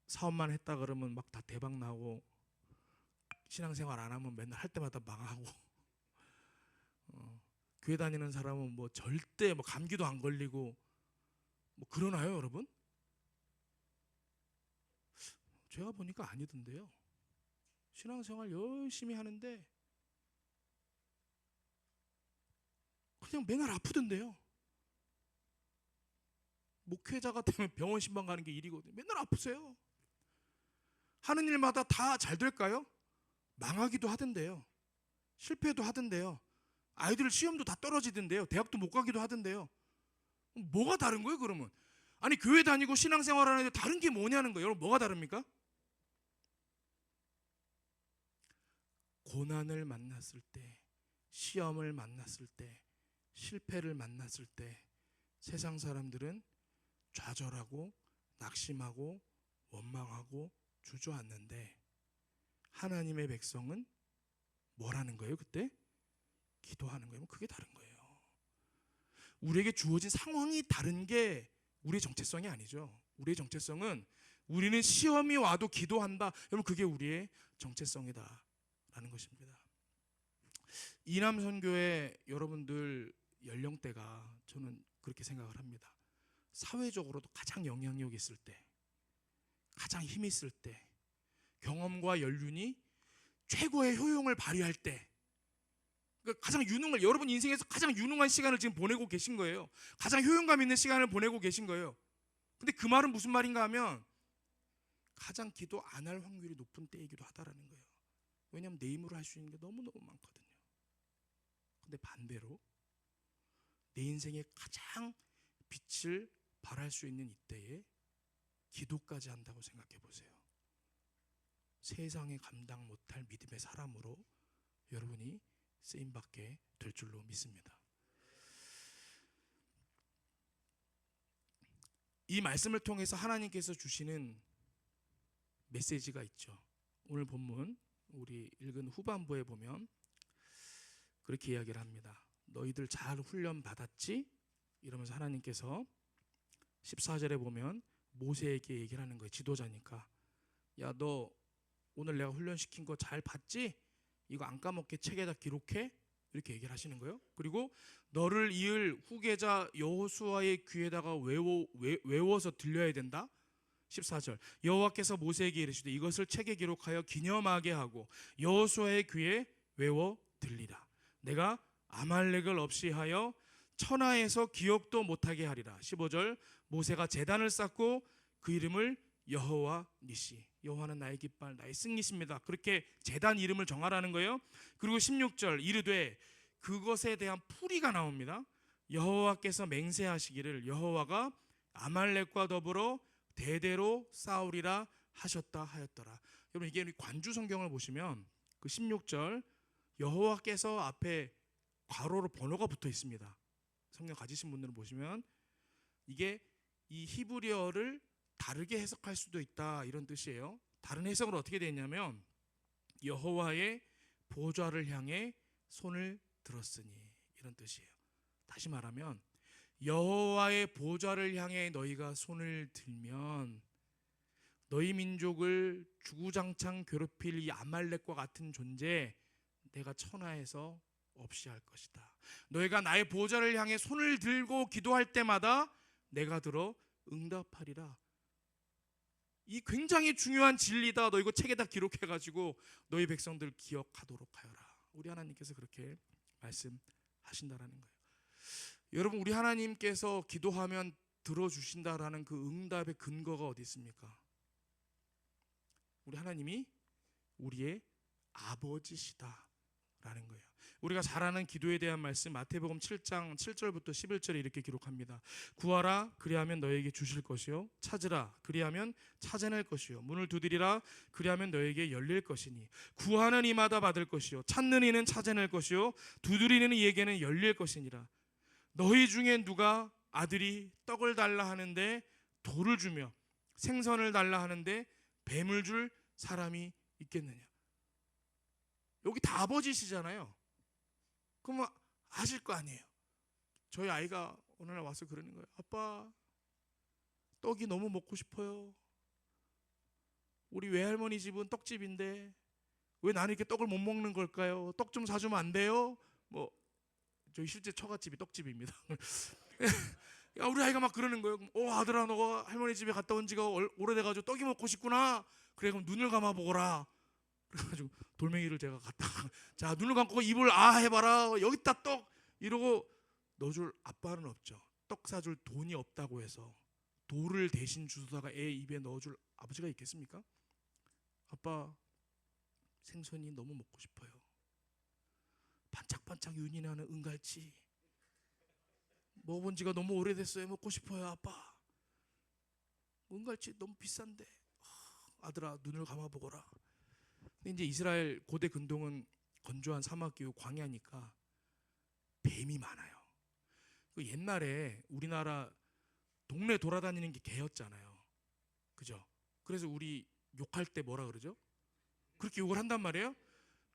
사업만 했다 그러면 막 다 대박 나고 신앙생활 안 하면 맨날 할 때마다 망하고 교회 다니는 사람은 뭐 절대 뭐 감기도 안 걸리고 뭐 그러나요, 여러분? 제가 보니까 아니던데요. 신앙생활 열심히 하는데 그냥 맨날 아프던데요. 목회자가 되면 병원 신방 가는 게 일이거든요. 맨날 아프세요. 하는 일마다 다 잘 될까요? 망하기도 하던데요. 실패도 하던데요. 아이들 시험도 다 떨어지던데요. 대학도 못 가기도 하던데요. 뭐가 다른 거예요, 그러면? 아니 교회 다니고 신앙생활 하는데 다른 게 뭐냐는 거예요. 여러분 뭐가 다릅니까? 고난을 만났을 때, 시험을 만났을 때, 실패를 만났을 때 세상 사람들은 좌절하고 낙심하고 원망하고 주저앉는데 하나님의 백성은 뭐라는 거예요? 그때 기도하는 거예요. 그게 다른 거예요. 우리에게 주어진 상황이 다른 게 우리의 정체성이 아니죠. 우리의 정체성은 우리는 시험이 와도 기도한다. 여러분 그게 우리의 정체성이다라는 것입니다. 이남선교회 여러분들 연령대가 저는 그렇게 생각을 합니다. 사회적으로도 가장 영향력 있을 때, 가장 힘 있을 때, 경험과 연륜이 최고의 효용을 발휘할 때, 그러니까 가장 유능한, 여러분 인생에서 가장 유능한 시간을 지금 보내고 계신 거예요. 가장 효용감 있는 시간을 보내고 계신 거예요. 근데 그 말은 무슨 말인가 하면 가장 기도 안 할 확률이 높은 때이기도 하다라는 거예요. 왜냐하면 내 힘으로 할 수 있는 게 너무너무 많거든요. 근데 반대로 내 인생의 가장 빛을 발할 수 있는 이때에 기도까지 한다고 생각해 보세요. 세상에 감당 못할 믿음의 사람으로 여러분이 쓰임받게 될 줄로 믿습니다. 이 말씀을 통해서 하나님께서 주시는 메시지가 있죠. 오늘 본문 우리 읽은 후반부에 보면 그렇게 이야기를 합니다. 너희들 잘 훈련 받았지? 이러면서 하나님께서 14절에 보면 모세에게 얘기를 하는 거예요. 지도자니까. 야, 너 오늘 내가 훈련시킨 거 잘 봤지? 이거 안 까먹게 책에다 기록해? 이렇게 얘기를 하시는 거예요. 그리고 너를 이을 후계자 여호수아의 귀에다가 외워서 들려야 된다. 14절 여호와께서 모세에게 이르시되 이것을 책에 기록하여 기념하게 하고 여호수아의 귀에 외워 들리라. 내가 아말렉을 없이 하여 천하에서 기억도 못하게 하리라. 15절 모세가 제단을 쌓고 그 이름을 여호와 니시, 여호와는 나의 깃발 나의 승리십니다. 그렇게 제단 이름을 정하라는 거예요. 그리고 16절 이르되 그것에 대한 풀이가 나옵니다. 여호와께서 맹세하시기를 여호와가 아말렉과 더불어 대대로 싸우리라 하셨다 하였더라. 여러분 이게 관주 성경을 보시면 그 16절 여호와께서 앞에 괄호로 번호가 붙어 있습니다. 성경 가지신 분들은 보시면 이게 이 히브리어를 다르게 해석할 수도 있다 이런 뜻이에요. 다른 해석은 어떻게 되어 있냐면 여호와의 보좌를 향해 손을 들었으니 이런 뜻이에요. 다시 말하면 여호와의 보좌를 향해 너희가 손을 들면 너희 민족을 주구장창 괴롭힐 이 아말렉과 같은 존재 내가 천하에서 없이 할 것이다. 너희가 나의 보좌를 향해 손을 들고 기도할 때마다 내가 들어 응답하리라. 이 굉장히 중요한 진리다. 너 이거 책에다 기록해가지고 너희 백성들 기억하도록 하여라. 우리 하나님께서 그렇게 말씀하신다라는 거예요. 여러분 우리 하나님께서 기도하면 들어주신다라는 그 응답의 근거가 어디 있습니까? 우리 하나님이 우리의 아버지시다라는 거예요. 우리가 잘 아는 기도에 대한 말씀 마태복음 7장 7절부터 11절에 이렇게 기록합니다. 구하라 그리하면 너에게 주실 것이요 찾으라 그리하면 찾아낼 것이요 문을 두드리라 그리하면 너에게 열릴 것이니 구하는 이마다 받을 것이요 찾는 이는 찾아낼 것이요 두드리는 이에게는 열릴 것이니라. 너희 중에 누가 아들이 떡을 달라 하는데 돌을 주며 생선을 달라 하는데 뱀을 줄 사람이 있겠느냐. 여기 다 아버지시잖아요. 그러면 아실 거 아니에요. 저희 아이가 어느 날 와서 그러는 거예요. 아빠 떡이 너무 먹고 싶어요. 우리 외할머니 집은 떡집인데 왜 나는 이렇게 떡을 못 먹는 걸까요? 떡 좀 사주면 안 돼요? 뭐 저희 실제 처갓집이 떡집입니다. 야, 우리 아이가 막 그러는 거예요. 아들아 너가 할머니 집에 갔다 온 지가 오래돼가지고 떡이 먹고 싶구나. 그래 그럼 눈을 감아 보거라. 그래가지고 돌멩이를 제가 갖다가 자 눈을 감고 입을 해봐라. 여기 있다 떡 이러고 넣어줄 아빠는 없죠. 떡 사줄 돈이 없다고 해서 돌을 대신 주다가 애 입에 넣어줄 아버지가 있겠습니까? 아빠 생선이 너무 먹고 싶어요. 반짝반짝 윤이 나는 은갈치 먹어본 지가 너무 오래됐어요. 먹고 싶어요 아빠. 은갈치 너무 비싼데 아들아 눈을 감아보거라. 근데 이제 이스라엘 고대 근동은 건조한 사막이고 광야니까 뱀이 많아요. 그 옛날에 우리나라 동네 돌아다니는 게 개였잖아요. 그죠? 그래서 우리 욕할 때 뭐라 그러죠? 그렇게 욕을 한단 말이에요.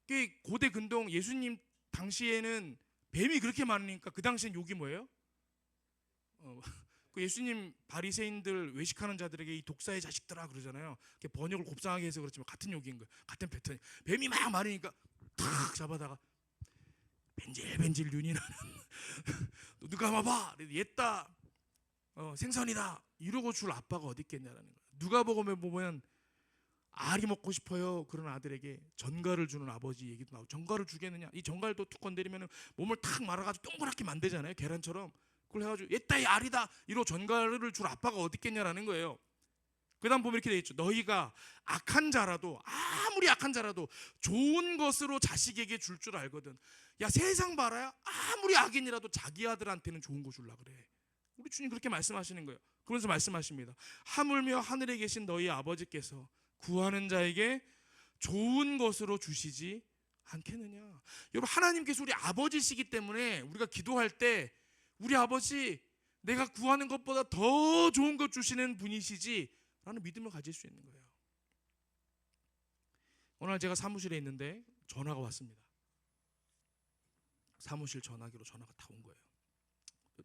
그 고대 근동 예수님 당시에는 뱀이 그렇게 많으니까 그 당시엔 욕이 뭐예요? 그 예수님 바리새인들 외식하는 자들에게 이 독사의 자식들아 그러잖아요. 번역을 곱상하게 해서 그렇지만 같은 욕인 거예요. 같은 패턴. 뱀이 막 많으니까 탁 잡아다가 벤질벤질 윤이 나는 누가 봐봐 옛다 생선이다 이러고 줄 아빠가 어디 있겠냐라는 거예요. 누가복음에 보면 알이 먹고 싶어요 그런 아들에게 전갈을 주는 아버지 얘기도 나오고 전갈을 주겠느냐. 이 전갈도 툭 건드리면 몸을 탁 말아가지고 동그랗게 만들잖아요. 계란처럼. 그걸 해가지고 옛다 이 알이다 이러고 전갈을 줄 아빠가 어디 있겠냐라는 거예요. 그다음 보면 이렇게 돼 있죠. 너희가 악한 자라도, 아무리 악한 자라도 좋은 것으로 자식에게 줄 줄 알거든. 야, 세상 봐라야. 아무리 악인이라도 자기 아들한테는 좋은 거 주려 그래. 우리 주님 그렇게 말씀하시는 거예요. 그러면서 말씀하십니다. 하물며 하늘에 계신 너희 아버지께서 구하는 자에게 좋은 것으로 주시지 않겠느냐. 여러분, 하나님께서 우리 아버지시기 때문에 우리가 기도할 때 우리 아버지, 내가 구하는 것보다 더 좋은 것 주시는 분이시지 라는 믿음을 가질 수 있는 거예요. 오늘 제가 사무실에 있는데 전화가 왔습니다. 사무실 전화기로 전화가 다 온 거예요.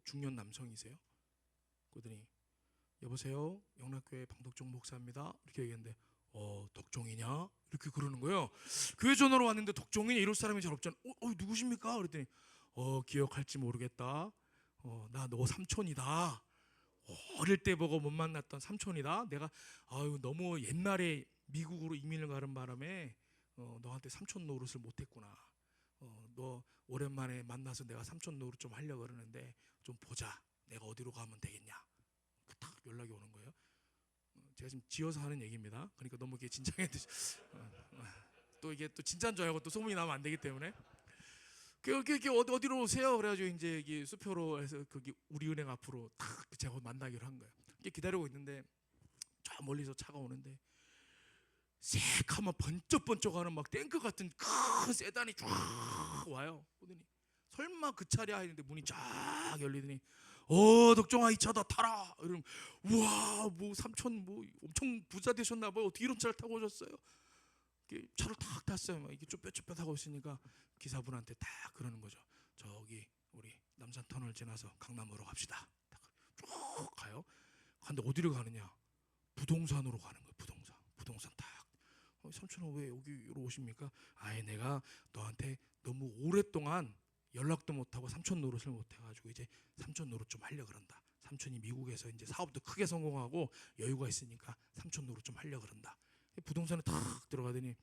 중년 남성이세요. 그러더니 여보세요, 영락교회 방덕종 목사입니다. 이렇게 얘기했는데 덕종이냐? 이렇게 그러는 거예요. 교회 전화로 왔는데 덕종이냐? 이럴 사람이 잘 없잖아. 누구십니까? 그랬더니 기억할지 모르겠다. 나 너 삼촌이다. 어릴 때 보고 못 만났던 삼촌이다. 내가 너무 옛날에 미국으로 이민을 가는 바람에 너한테 삼촌 노릇을 못했구나. 너 오랜만에 만나서 내가 삼촌 노릇 좀 하려고 그러는데 좀 보자. 내가 어디로 가면 되겠냐. 딱 연락이 오는 거예요. 제가 지금 지어서 하는 얘기입니다. 그러니까 너무 이게 진지하게 또 이게 또 진짜인 줄 알고 또 소문이 나면 안 되기 때문에. 이렇게 어디로 오세요? 그래가지고 이제 여기 수표로 해서 거기 우리은행 앞으로 딱 제가 만나기로 한 거예요. 이렇게 기다리고 있는데 저 멀리서 차가 오는데 새카만 번쩍번쩍하는 막 탱크 같은 큰 세단이 쫙 와요. 그러더니 설마 그 차례야 했는데 문이 쫙 열리더니 덕종아, 이 차다 타라. 이러면 우와, 뭐 삼촌 뭐 엄청 부자 되셨나 봐요. 어떻게 이런 차를 타고 오셨어요? 차를 탁 탔어요. 막 이게 쭈뼛쭈뼛 하고 있으니까 기사분한테 딱 그러는 거죠. 저기 우리 남산 터널 지나서 강남으로 갑시다. 쭉 가요. 근데 어디로 가느냐? 부동산으로 가는 거예요. 부동산 딱. 삼촌은 왜 여기로 오십니까? 아예 내가 너한테 너무 오랫동안 연락도 못하고 삼촌 노릇을 못해가지고 이제 삼촌 노릇 좀 하려 그런다. 삼촌이 미국에서 이제 사업도 크게 성공하고 여유가 있으니까 삼촌 노릇 좀 하려 그런다. 부동산에 탁 들어가더니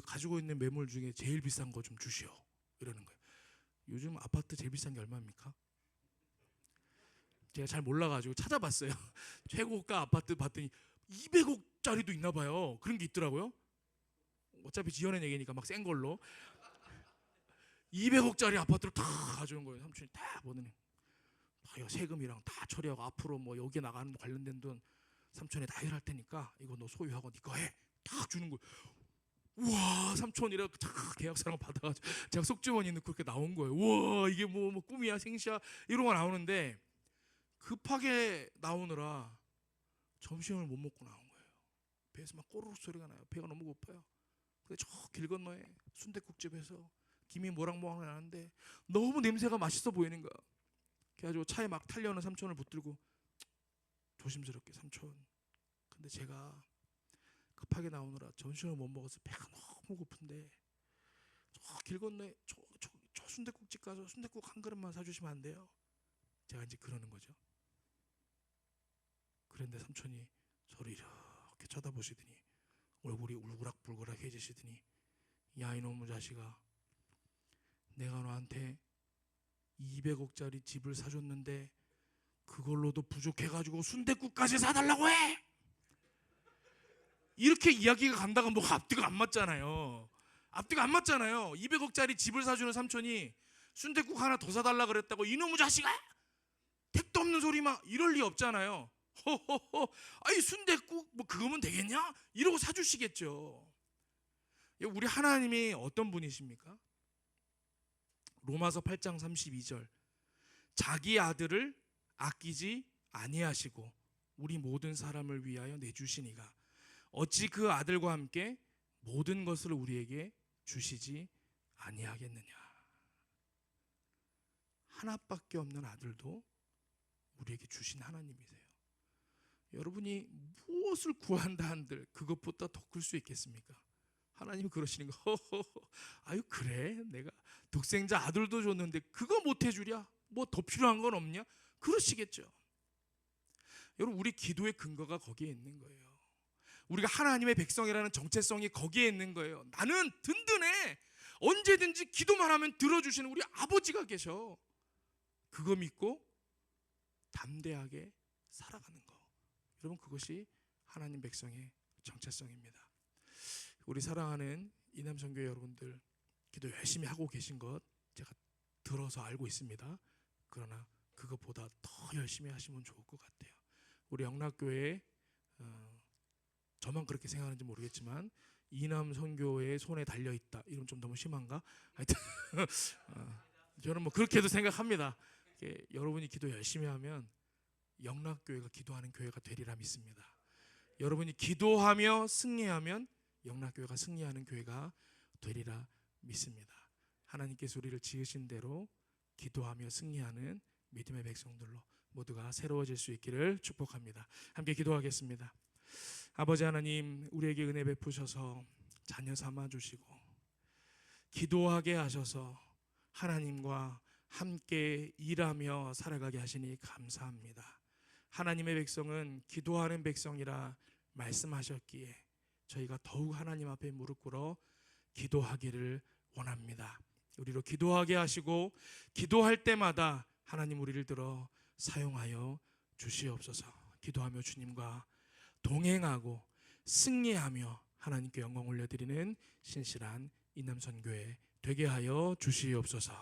가지고 있는 매물 중에 제일 비싼 거 좀 주시오. 이러는 거예요. 요즘 아파트 제일 비싼 게 얼마입니까? 제가 잘 몰라가지고 찾아봤어요. 최고가 아파트 봤더니 200억짜리도 있나 봐요. 그런 게 있더라고요. 어차피 지어낸 얘기니까 막 센 걸로 200억짜리 아파트를 다 가져온 거예요. 삼촌이 다 보더니 세금이랑 다 처리하고 앞으로 뭐 여기 나가는 관련된 돈 삼촌이 다 해할 테니까 이거 너 소유하고 네 거 해. 딱 주는 거예요. 우와, 삼촌이라 딱 계약서랑 받아가지고 제가 속주머니 넣고 그렇게 나온 거예요. 우와, 이게 뭐 꿈이야 생시야 이런 거 나오는데 급하게 나오느라 점심을 못 먹고 나온 거예요. 배에서 막 꼬르륵 소리가 나요. 배가 너무 고파요. 근데 저 길 건너에 순댓국집에서 김이 모락모락 나는데 너무 냄새가 맛있어 보이는 거야. 그래가지고 차에 막 타려는 삼촌을 붙들고 조심스럽게, 삼촌, 근데 제가 급하게 나오느라 점심을 못 먹어서 배가 너무 고픈데 저 길 건너에 저 순댓국집 가서 순댓국 한 그릇만 사주시면 안 돼요? 제가 이제 그러는 거죠. 그런데 삼촌이 저를 이렇게 쳐다보시더니 얼굴이 울그락불그락해지시더니 야, 이놈의 자식아, 내가 너한테 200억짜리 집을 사줬는데 그걸로도 부족해가지고 순댓국까지 사달라고 해? 이렇게 이야기가 간다가 뭐 앞뒤가 안 맞잖아요. 200억짜리 집을 사주는 삼촌이 순댓국 하나 더 사달라 그랬다고 이놈의 자식아, 택도 없는 소리 막 이럴 리 없잖아요. 호호호, 아이 순댓국 뭐 그거면 되겠냐? 이러고 사주시겠죠. 우리 하나님이 어떤 분이십니까? 로마서 8장 32절, 자기 아들을 아끼지 아니하시고 우리 모든 사람을 위하여 내주시니가 어찌 그 아들과 함께 모든 것을 우리에게 주시지 아니하겠느냐. 하나밖에 없는 아들도 우리에게 주신 하나님이세요. 여러분이 무엇을 구한다 한들 그것보다 더 클 수 있겠습니까? 하나님이 그러시는 거. 아유, 그래, 내가 독생자 아들도 줬는데 그거 못 해주랴? 뭐 더 필요한 건 없냐? 그러시겠죠. 여러분, 우리 기도의 근거가 거기에 있는 거예요. 우리가 하나님의 백성이라는 정체성이 거기에 있는 거예요. 나는 든든해. 언제든지 기도만 하면 들어주시는 우리 아버지가 계셔. 그거 믿고 담대하게 살아가는 거. 여러분, 그것이 하나님 백성의 정체성입니다. 우리 사랑하는 이남선교회 여러분들 기도 열심히 하고 계신 것 제가 들어서 알고 있습니다. 그러나 그것보다 더 열심히 하시면 좋을 것 같아요. 우리 영락교회 저만 그렇게 생각하는지 모르겠지만 이남선교회의 손에 달려있다 이러면 좀 너무 심한가? 하여튼 저는 뭐 그렇게도 생각합니다. 여러분이 기도 열심히 하면 영락교회가 기도하는 교회가 되리라 믿습니다. 여러분이 기도하며 승리하면 영락교회가 승리하는 교회가 되리라 믿습니다. 하나님께서 우리를 지으신 대로 기도하며 승리하는 믿음의 백성들로 모두가 새로워질 수 있기를 축복합니다. 함께 기도하겠습니다. 아버지 하나님, 우리에게 은혜 베푸셔서 자녀 삼아 주시고 기도하게 하셔서 하나님과 함께 일하며 살아가게 하시니 감사합니다. 하나님의 백성은 기도하는 백성이라 말씀하셨기에 저희가 더욱 하나님 앞에 무릎 꿇어 기도하기를 원합니다. 우리로 기도하게 하시고 기도할 때마다 하나님 우리를 들어 사용하여 주시옵소서. 기도하며 주님과 동행하고 승리하며 하나님께 영광 올려드리는 신실한 이남선교회 되게 하여 주시옵소서.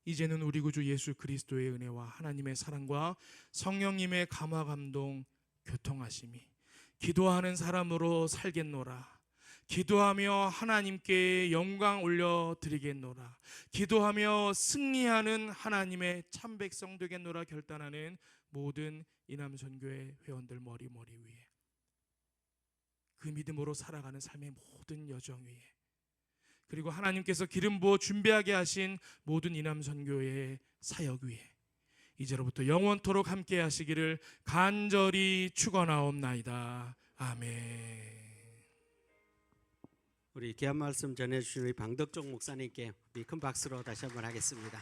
이제는 우리 구주 예수 그리스도의 은혜와 하나님의 사랑과 성령님의 감화 감동 교통하심이 기도하는 사람으로 살겠노라. 기도하며 하나님께 영광 올려드리겠노라. 기도하며 승리하는 하나님의 참 백성 되겠노라 결단하는 모든 이남선교회 회원들 머리 위에 그 믿음으로 살아가는 삶의 모든 여정 위에 그리고 하나님께서 기름 부어 준비하게 하신 모든 이남선교회의 사역 위에 이제로부터 영원토록 함께 하시기를 간절히 축원하옵나이다. 아멘. 우리 귀한 말씀 전해주신 우리 방덕종 목사님께 우리 큰 박수로 다시 한번 하겠습니다.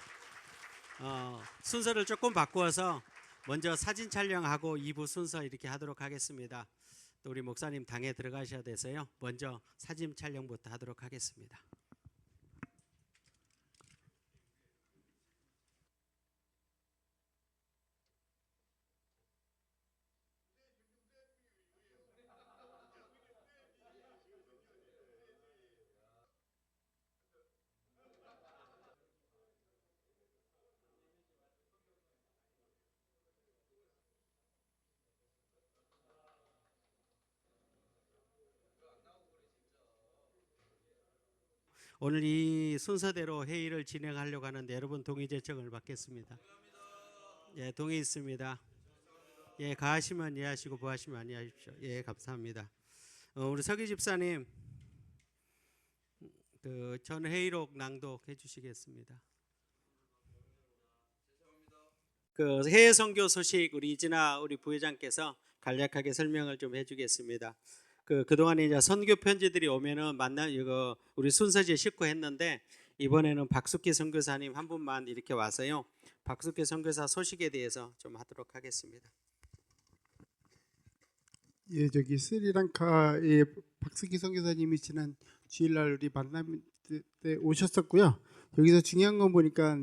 순서를 조금 바꾸어서 먼저 사진 촬영하고 2부 순서 이렇게 하도록 하겠습니다. 또 우리 목사님 당에 들어가셔야 돼서요. 먼저 사진 촬영부터 하도록 하겠습니다. 오늘 이 순서대로 회의를 진행하려고 하는데 여러분 동의 제청을 받겠습니다. 예, 동의 있습니다. 예, 가하시면 이해하시고 부하시면 안 이해하십시오. 예, 감사합니다. 우리 서기 집사님 그 전 회의록 낭독해 주시겠습니다. 그 해외 선교 소식 우리 이진아 우리 부회장께서 간략하게 설명을 좀 해주겠습니다. 그동안에 이제 선교 편지들이 오면은 이거 우리 순서지에 싣고 했는데 이번에는 박숙기 선교사님 한 분만 이렇게 와서요. 박숙기 선교사 소식에 대해서 좀 하도록 하겠습니다. 예, 저기 스리랑카의 박숙기 선교사님이 지난 주일날 우리 만남 때 오셨었고요. 여기서 중요한 건 보니까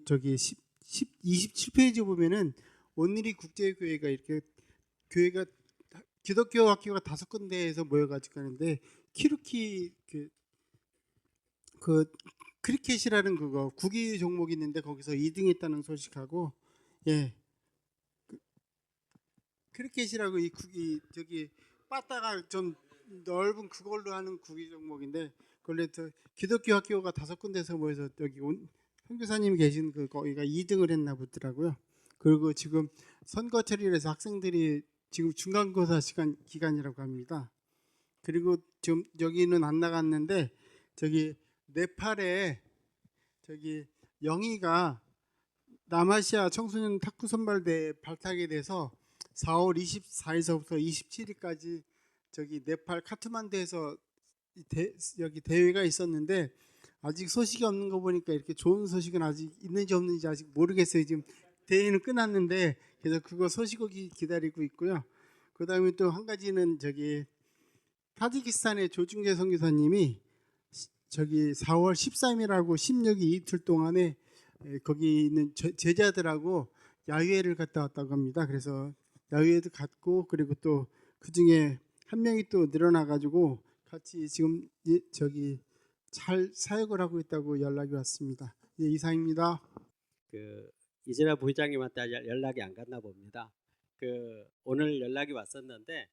저기 27페이지 보면은 온누리 국제교회가 이렇게 교회가 기독교 학교가 5군데에서 모여가지고 하는데 키루키 그 크리켓이라는 그거 구기 종목이 있는데 거기서 2등했다는 소식하고 예 크리켓이라고 이 구기 저기 빠따가 좀 넓은 그걸로 하는 구기 종목인데 그걸로 기독교 학교가 5군데에서 모여서 여기 선교사님이 계신 거기가 2등을 했나 보더라고요. 그리고 지금 선거철이라서 학생들이 지금 중간고사 기간이라고 합니다. 그리고 지금 여기는 안 나갔는데 저기 네팔에 저기 영희가 남아시아 청소년 탁구 선발대에 발탁이 돼서 4월 24일서부터 27일까지 저기 네팔 카트만두에서 여기 대회가 있었는데 아직 소식이 없는 거 보니까 이렇게 좋은 소식은 아직 있는지 없는지 아직 모르겠어요. 지금 대회는 끝났는데 그래서 그거 소식이 기다리고 있고요. 그다음에 또 한 가지는 저기 타지키스탄의 조중재 선교사님이 저기 4월 13일하고 16일 이틀 동안에 거기 있는 제자들하고 야유회를 갔다 왔다고 합니다. 그래서 야유회도 갔고 그리고 또 그 중에 한 명이 또 늘어나가지고 같이 지금 저기 잘 사역을 하고 있다고 연락이 왔습니다. 예, 이상입니다. 그 이진아 부회장님한테 연락이 안 갔나 봅니다. 오늘 연락이 왔었는데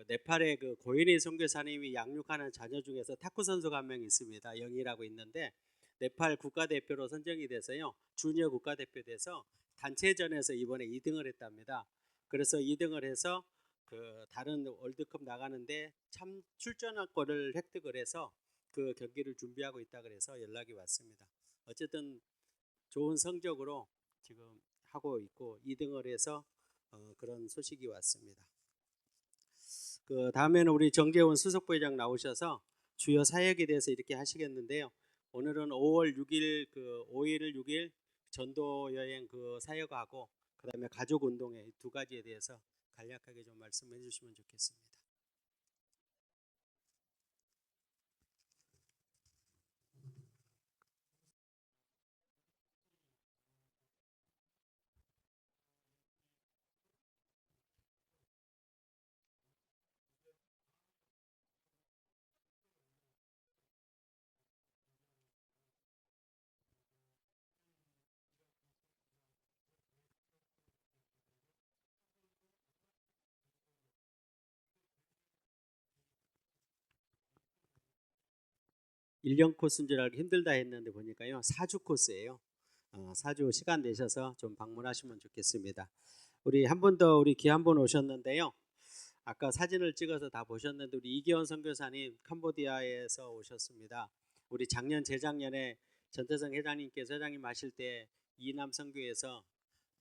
네팔의 고인희 선교사님이 양육하는 자녀 중에서 탁구 선수가 한 명 있습니다. 영희라고 있는데 네팔 국가대표로 선정이 돼서요. 주니어 국가대표 돼서 단체전에서 이번에 2등을 했답니다. 그래서 2등을 해서 다른 월드컵 나가는데 참 출전권을 획득을 해서 그 경기를 준비하고 있다 그래서 연락이 왔습니다. 어쨌든 좋은 성적으로 지금 하고 있고 2등을 해서 그런 소식이 왔습니다. 다음에는 우리 정재훈 수석부회장 나오셔서 주요 사역에 대해서 이렇게 하시겠는데요. 오늘은 5월 6일 5일 6일 전도 여행 사역하고 그다음에 가족 운동회 두 가지에 대해서 간략하게 좀 말씀해 주시면 좋겠습니다. 일 년 코스인 줄 알고 힘들다 했는데 보니까요 4주 코스예요. 4주 시간 내셔서 좀 방문하시면 좋겠습니다. 우리 한 분 더 우리 귀한 분 오셨는데요. 아까 사진을 찍어서 다 보셨는데 우리 이기원 선교사님 캄보디아에서 오셨습니다. 우리 작년 재작년에 전태성 회장님께서 회장님 하실 때 이남 선교에서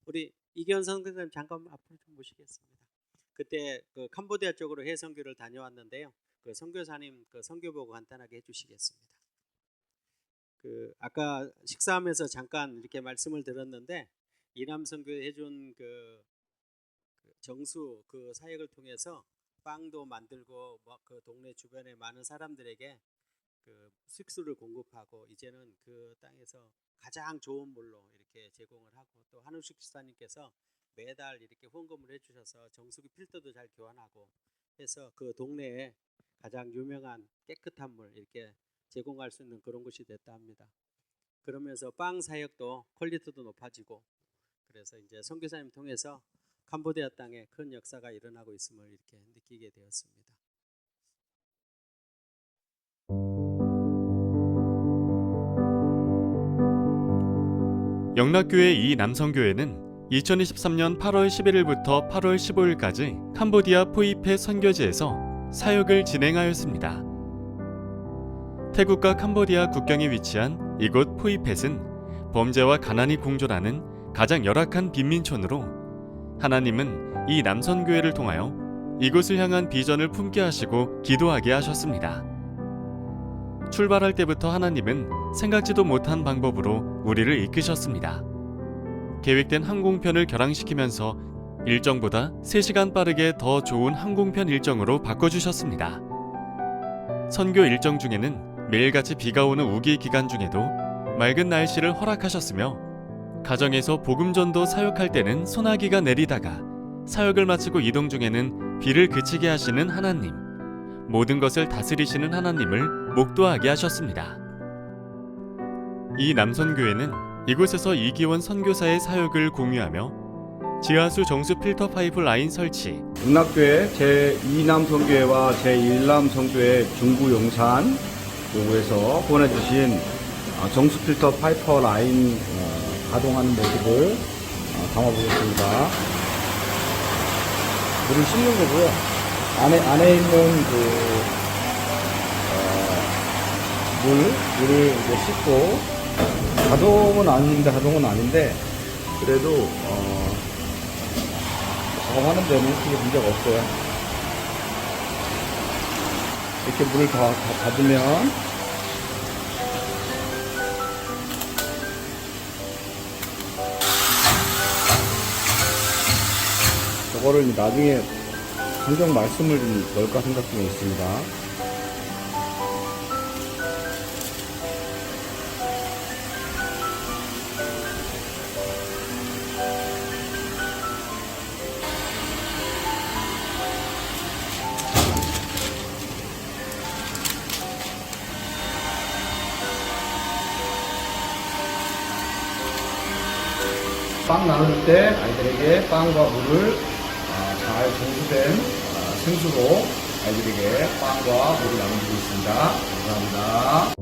우리 이기원 선교사님 잠깐 앞으로 좀 모시겠습니다. 그때 캄보디아 쪽으로 해외 선교를 다녀왔는데요. 선교사님 선교 보고 간단하게 해주시겠습니다. 아까 식사하면서 잠깐 이렇게 말씀을 들었는데 이남 선교에 해준 정수 사역을 통해서 빵도 만들고 동네 주변에 많은 사람들에게 식수를 공급하고 이제는 그 땅에서 가장 좋은 물로 이렇게 제공을 하고 또 한우식 집사님께서 매달 이렇게 후원금을 해주셔서 정수기 필터도 잘 교환하고 해서 그 동네에 가장 유명한 깨끗한 물 이렇게 제공할 수 있는 그런 곳이 됐다 합니다. 그러면서 빵 사역도 퀄리티도 높아지고 그래서 이제 선교사님 통해서 캄보디아 땅에 큰 역사가 일어나고 있음을 이렇게 느끼게 되었습니다. 영락교회 이 남성교회는 2023년 8월 11일부터 8월 15일까지 캄보디아 포이페 선교지에서 사역을 진행하였습니다. 태국과 캄보디아 국경에 위치한 이곳 포이펫은 범죄와 가난이 공존하는 가장 열악한 빈민촌으로 하나님은 이 남선교회를 통하여 이곳을 향한 비전을 품게 하시고 기도하게 하셨습니다. 출발할 때부터 하나님은 생각지도 못한 방법으로 우리를 이끄셨습니다. 계획된 항공편을 결항시키면서 일정보다 3시간 빠르게 더 좋은 항공편 일정으로 바꿔주셨습니다. 선교 일정 중에는 매일같이 비가 오는 우기 기간 중에도 맑은 날씨를 허락하셨으며 가정에서 복음전도 사역할 때는 소나기가 내리다가 사역을 마치고 이동 중에는 비를 그치게 하시는 하나님, 모든 것을 다스리시는 하나님을 목도하게 하셨습니다. 이 남선교회는 이곳에서 이기원 선교사의 사역을 공유하며 지하수 정수 필터 파이프 라인 설치, 영락교회 제2남선교회와 제1남선교회 중구 용산 요구에서 보내주신 정수 필터 파이프 라인 가동하는 모습을 담아보겠습니다. 물을 씻는 거고요. 안에 있는 물을 이제 씻고 자동은 아닌데 그래도 작업하는 데는 크게 문제가 없어요. 이렇게 물을 다 받으면 저거를 나중에 성경 말씀을 좀 넣을까 생각 중에 있습니다. 빵 나눠줄 때 아이들에게 빵과 물을 잘 정수된 생수로 아이들에게 빵과 물을 나눠주고 있습니다. 감사합니다.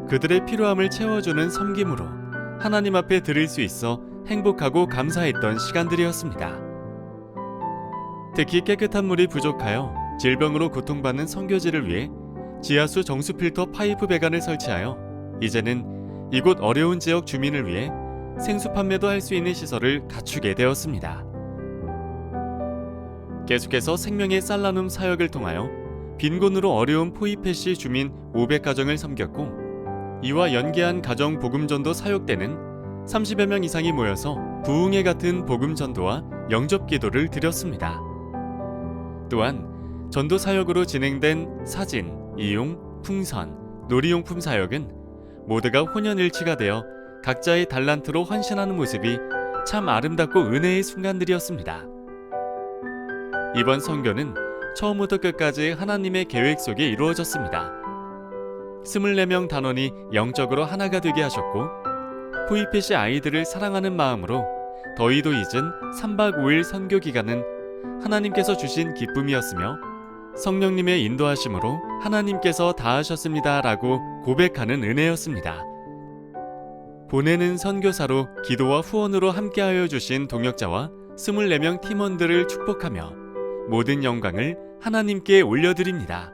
그들의 필요함을 채워주는 섬김으로 하나님 앞에 드릴 수 있어 행복하고 감사했던 시간들이었습니다. 특히 깨끗한 물이 부족하여 질병으로 고통받는 선교지를 위해 지하수 정수 필터 파이프 배관을 설치하여 이제는 이곳 어려운 지역 주민을 위해 생수 판매도 할 수 있는 시설을 갖추게 되었습니다. 계속해서 생명의 쌀 나눔 사역을 통하여 빈곤으로 어려운 포이펫시 주민 500가정을 섬겼고, 이와 연계한 가정 복음전도 사역 때는 30여 명 이상이 모여서 부흥회 같은 복음전도와 영접기도를 드렸습니다. 또한 전도 사역으로 진행된 사진, 이용, 풍선, 놀이용품 사역은 모두가 혼연일치가 되어 각자의 달란트로 헌신하는 모습이 참 아름답고 은혜의 순간들이었습니다. 이번 선교는 처음부터 끝까지 하나님의 계획 속에 이루어졌습니다. 24명 단원이 영적으로 하나가 되게 하셨고, 포이펫시 아이들을 사랑하는 마음으로 더위도 잊은 3박 5일 선교 기간은 하나님께서 주신 기쁨이었으며 성령님의 인도하심으로 하나님께서 다 하셨습니다 라고 고백하는 은혜였습니다. 보내는 선교사로 기도와 후원으로 함께하여 주신 동역자와 24명 팀원들을 축복하며 모든 영광을 하나님께 올려드립니다.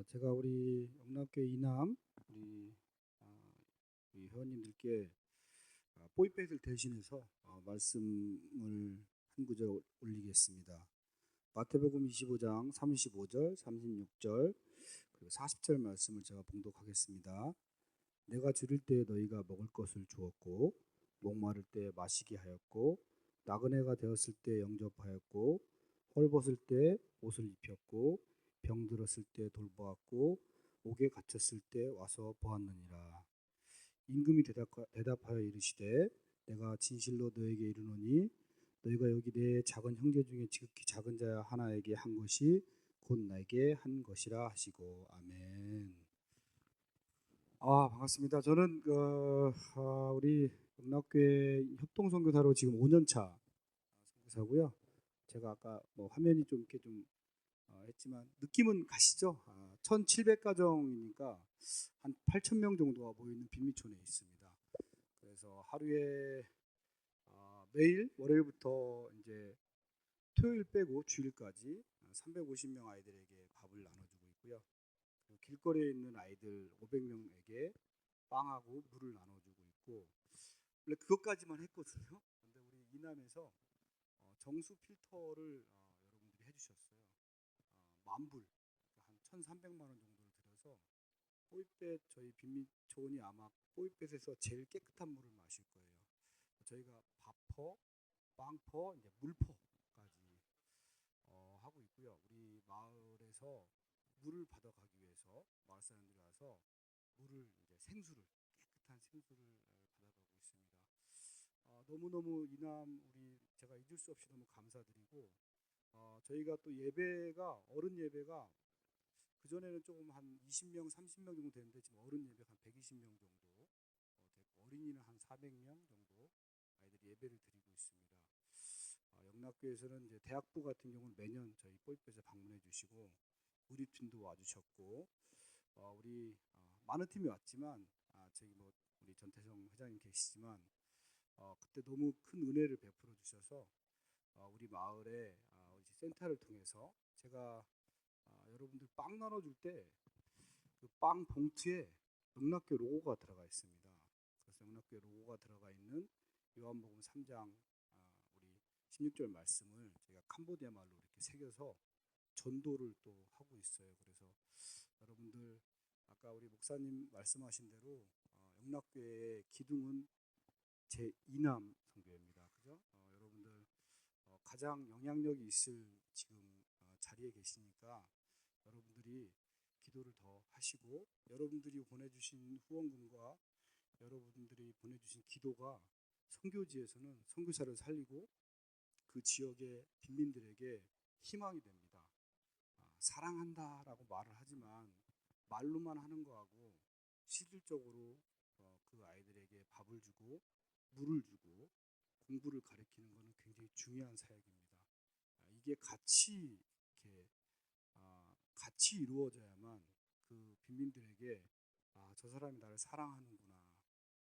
제가 우리 영락교회 이남 우리 회원님들께 포이펫을 대신해서 말씀을 한 구절 올리겠습니다. 마태복음 25장 35절, 36절 그리고 40절 말씀을 제가 봉독하겠습니다. 내가 줄일 때 너희가 먹을 것을 주었고, 목마를 때 마시게 하였고, 나그네가 되었을 때 영접하였고, 헐벗을 때 옷을 입혔고, 병들었을 때 돌보았고, 옥에 갇혔을 때 와서 보았느니라. 임금이 대답하여 이르시되 내가 진실로 너에게 이르노니 너희가 여기 내 작은 형제 중에 지극히 작은 자 하나에게 한 것이 곧 나에게 한 것이라 하시고. 아멘. 반갑습니다. 저는 우리 영락교회 협동선교사로 지금 5년차 선교사고요. 제가 아까 화면이 좀 이렇게 좀 했지만 느낌은 가시죠? 1,700가정이니까 한 8,000명 정도가 모이는 빈민촌에 있습니다. 그래서 하루에 매일 월요일부터 이제 토요일 빼고 주일까지 350명 아이들에게 밥을 나눠주고 있고요. 그리고 길거리에 있는 아이들 500명에게 빵하고 물을 나눠주고 있고, 원래 그것까지만 했거든요. 근데 우리 이남에서 정수 필터를 여러분들이 해주셨어요. 만불, 한 1,300만 원 정도를 들여서 포이펫 저희 빈민촌이 아마 포이펫에서 제일 깨끗한 물을 마실 거예요. 저희가 밥퍼, 빵퍼, 이제 물퍼까지 하고 있고요. 우리 마을에서 물을 받아가기 위해서 마을 사람들이 와서 물을 이제 생수를 깨끗한 생수를 받아가고 있습니다. 너무너무 이남 우리 제가 잊을 수 없이 너무 감사드리고 저희가 또 예배가 어른 예배가 그 전에는 조금 한 20명, 30명 정도 되는데 지금 어른 예배가 한 120명 정도 됐고 어린이는 한 400명 정도 아이들이 예배를 드리고 있습니다. 영락교에서는 이제 대학부 같은 경우는 매년 저희 뽀이뽀에서 방문해 주시고 우리 팀도 와주셨고 우리 많은 팀이 왔지만 저기 뭐 우리 전태성 회장님 계시지만 그때 너무 큰 은혜를 베풀어 주셔서 우리 마을에 우리 센터를 통해서 제가 여러분들 빵 나눠줄 때 그 빵 봉투에 영락교 로고가 들어가 있습니다. 그래서 영락교 로고가 들어가 있는 요한복음 3장 우리 16절 말씀을 제가 캄보디아 말로 이렇게 새겨서 전도를 또 하고 있어요. 그래서 여러분들 아까 우리 목사님 말씀하신 대로 영락교의 기둥은 제 2남 선교회입니다. 그죠? 여러분들 가장 영향력이 있을 지금 자리에 계시니까 여러분들이 기도를 더 하시고 여러분들이 보내주신 후원금과 여러분들이 보내주신 기도가 선교지에서는 선교사를 살리고 그 지역의 빈민들에게 희망이 됩니다. 사랑한다라고 말을 하지만 말로만 하는 거하고 실질적으로 그 아이들에게 밥을 주고 물을 주고 공부를 가르치는 것은 굉장히 중요한 사역입니다. 이게 같이 이렇게 같이 이루어져야만 그 빈민들에게 저 사람이 나를 사랑하는구나,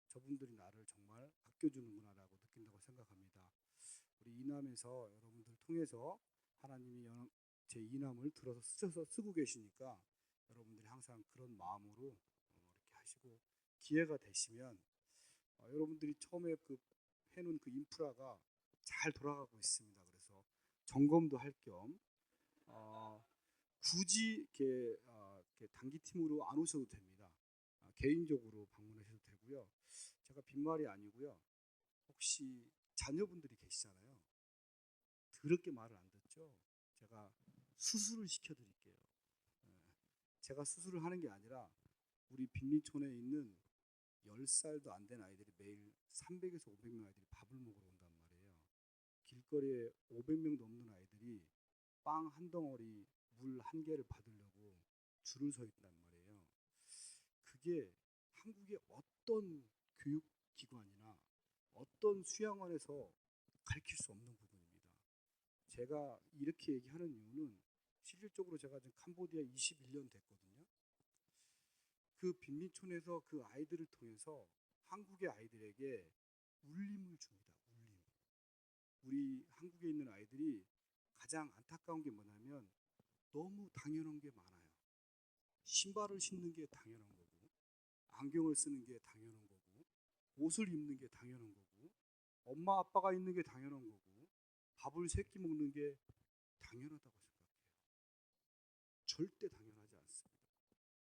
저분들이 나를 정말 아껴주는구나라고 느낀다고 생각합니다. 우리 이남에서 여러분들 통해서 하나님이 제 이남을 들어서 쓰고 계시니까 여러분들이 항상 그런 마음으로 이렇게 하시고 기회가 되시면 여러분들이 처음에 그 해놓은 그 인프라가 잘 돌아가고 있습니다. 그래서 점검도 할 겸 굳이 이렇게 단기 팀으로 안 오셔도 됩니다. 개인적으로 방문하셔도 되고요. 제가 빈말이 아니고요. 혹시 자녀분들이 계시잖아요. 더럽게 말을 안 듣죠. 제가 수술을 시켜드릴게요. 제가 수술을 하는 게 아니라 우리 빈민촌에 있는 10살도 안 된 아이들이 매일 300에서 500명 아이들이 밥을 먹으러 온단 말이에요. 길거리에 500명 넘는 아이들이 빵 한 덩어리, 물 한 개를 받으려고 줄을 서 있단 말이에요. 그게 한국의 어떤 교육기관이나 어떤 수양원에서 가르칠 수 없는 부분입니다. 제가 이렇게 얘기하는 이유는 실질적으로 제가 지금 캄보디아 21년 됐거든요. 그 빈민촌에서 그 아이들을 통해서 한국의 아이들에게 울림을 줍니다. 울림. 우리 한국에 있는 아이들이 가장 안타까운 게 뭐냐면 너무 당연한 게 많아요. 신발을 신는 게 당연한 거고, 안경을 쓰는 게 당연한 거고, 옷을 입는 게 당연한 거고, 엄마 아빠가 있는 게 당연한 거고, 밥을 세 끼 먹는 게 당연하다고 생각해요. 절대 당연하지 않습니다.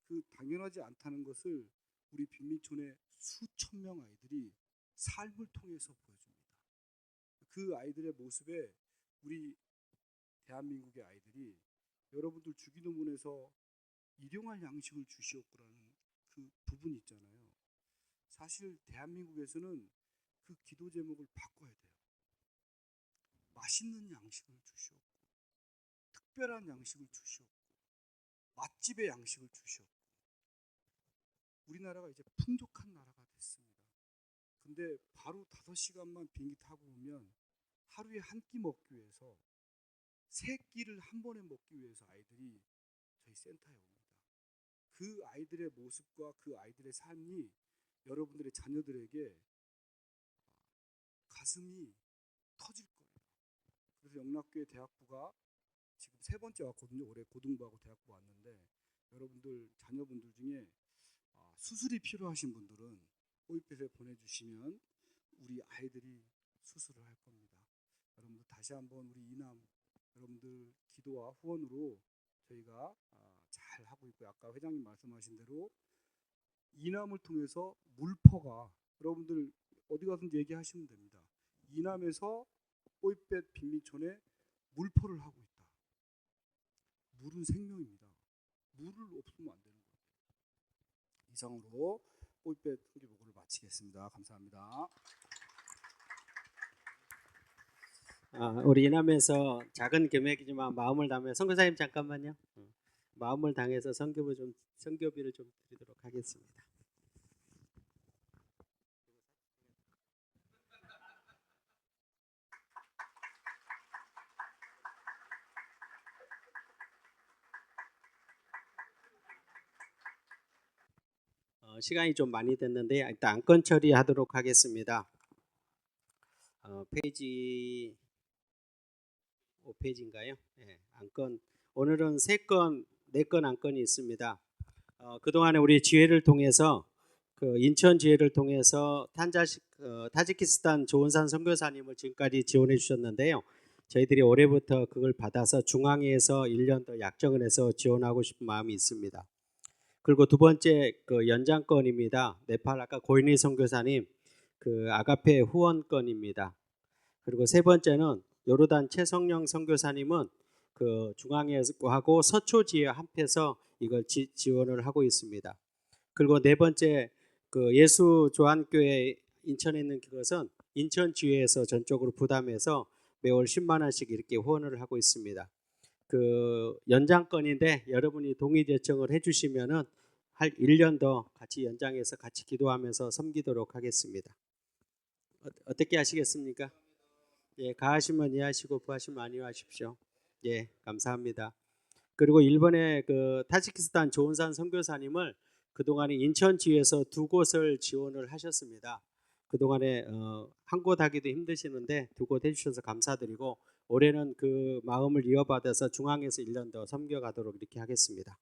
그 당연하지 않다는 것을 우리 빈민촌의 수천 명 아이들이 삶을 통해서 보여줍니다. 그 아이들의 모습에 우리 대한민국의 아이들이 여러분들 주기도문에서 일용할 양식을 주시옵고라는 그 부분이 있잖아요. 사실 대한민국에서는 그 기도 제목을 바꿔야 돼요. 맛있는 양식을 주시옵고, 특별한 양식을 주시옵고, 맛집의 양식을 주시옵고. 우리나라가 이제 풍족한 나라가 됐습니다. 근데 바로 5시간만 비행기 타고 오면 하루에 한 끼 먹기 위해서 3끼를 한 번에 먹기 위해서 아이들이 저희 센터에 옵니다. 그 아이들의 모습과 그 아이들의 삶이 여러분들의 자녀들에게 가슴이 터질 거예요. 그래서 영락교회 대학부가 지금 3번째 왔거든요. 올해 고등부하고 대학부 왔는데 여러분들 자녀분들 중에 수술이 필요하신 분들은 호입에서 보내주시면 우리 아이들이 수술을 할 겁니다. 여러분들 다시 한번 우리 이남 여러분들 기도와 후원으로 저희가 잘 하고 있고요. 아까 회장님 말씀하신 대로 이남을 통해서 물포가 여러분들 어디 가든지 얘기하시면 됩니다. 이남에서 뽀이펫 빈민촌에 물포를 하고 있다. 물은 생명입니다. 물을 없으면 안 되는 거예요. 이상으로 뽀이펫 선교보고를 마치겠습니다. 감사합니다. 우리 이남에서 작은 금액이지만 마음을 담아 선교사님 잠깐만요. 마음을 당해서 선교비를 좀 드리도록 하겠습니다. 시간이 좀 많이 됐는데 일단 안건 처리하도록 하겠습니다. 페이지 5페이지인가요? 네, 안건 오늘은 4건 안건이 있습니다. 그동안에 우리 지회를 통해서 그 인천 지회를 통해서 타지키스탄 조은산 선교사님을 지금까지 지원해 주셨는데요. 저희들이 올해부터 그걸 받아서 중앙회에서 1년 더 약정을 해서 지원하고 싶은 마음이 있습니다. 그리고 두 번째 그 연장건입니다. 네팔 아까 고인희 선교사님 그 아가페 후원건입니다. 그리고 세 번째는 요르단 최성령 선교사님은 그 중앙회하고 서초지회 합해서 이걸 지원을 하고 있습니다. 그리고 네 번째 그 예수조안교회 인천에 있는 그것은 인천지회에서 전적으로 부담해서 매월 10만 원씩 이렇게 후원을 하고 있습니다. 그 연장건인데 여러분이 동의 제청을 해주시면은 할 1년 더 같이 연장해서 같이 기도하면서 섬기도록 하겠습니다. 어떻게 하시겠습니까? 예, 가하시면 이해하시고 부하시면 안 이해하십시오. 예, 감사합니다. 그리고 일본의 그 타지키스탄 조은산 선교사님을 그동안에 인천지에서 2곳을 지원을 하셨습니다. 그동안에 한 곳 하기도 힘드시는데 2곳 해주셔서 감사드리고 올해는 그 마음을 이어받아서 중앙에서 1년 더 섬겨가도록 이렇게 하겠습니다.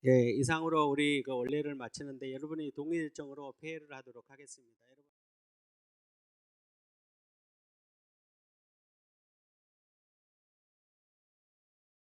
예, 이상으로 우리 그 원례를 마치는데 여러분이 동의 일정으로 폐회를 하도록 하겠습니다. 여러분.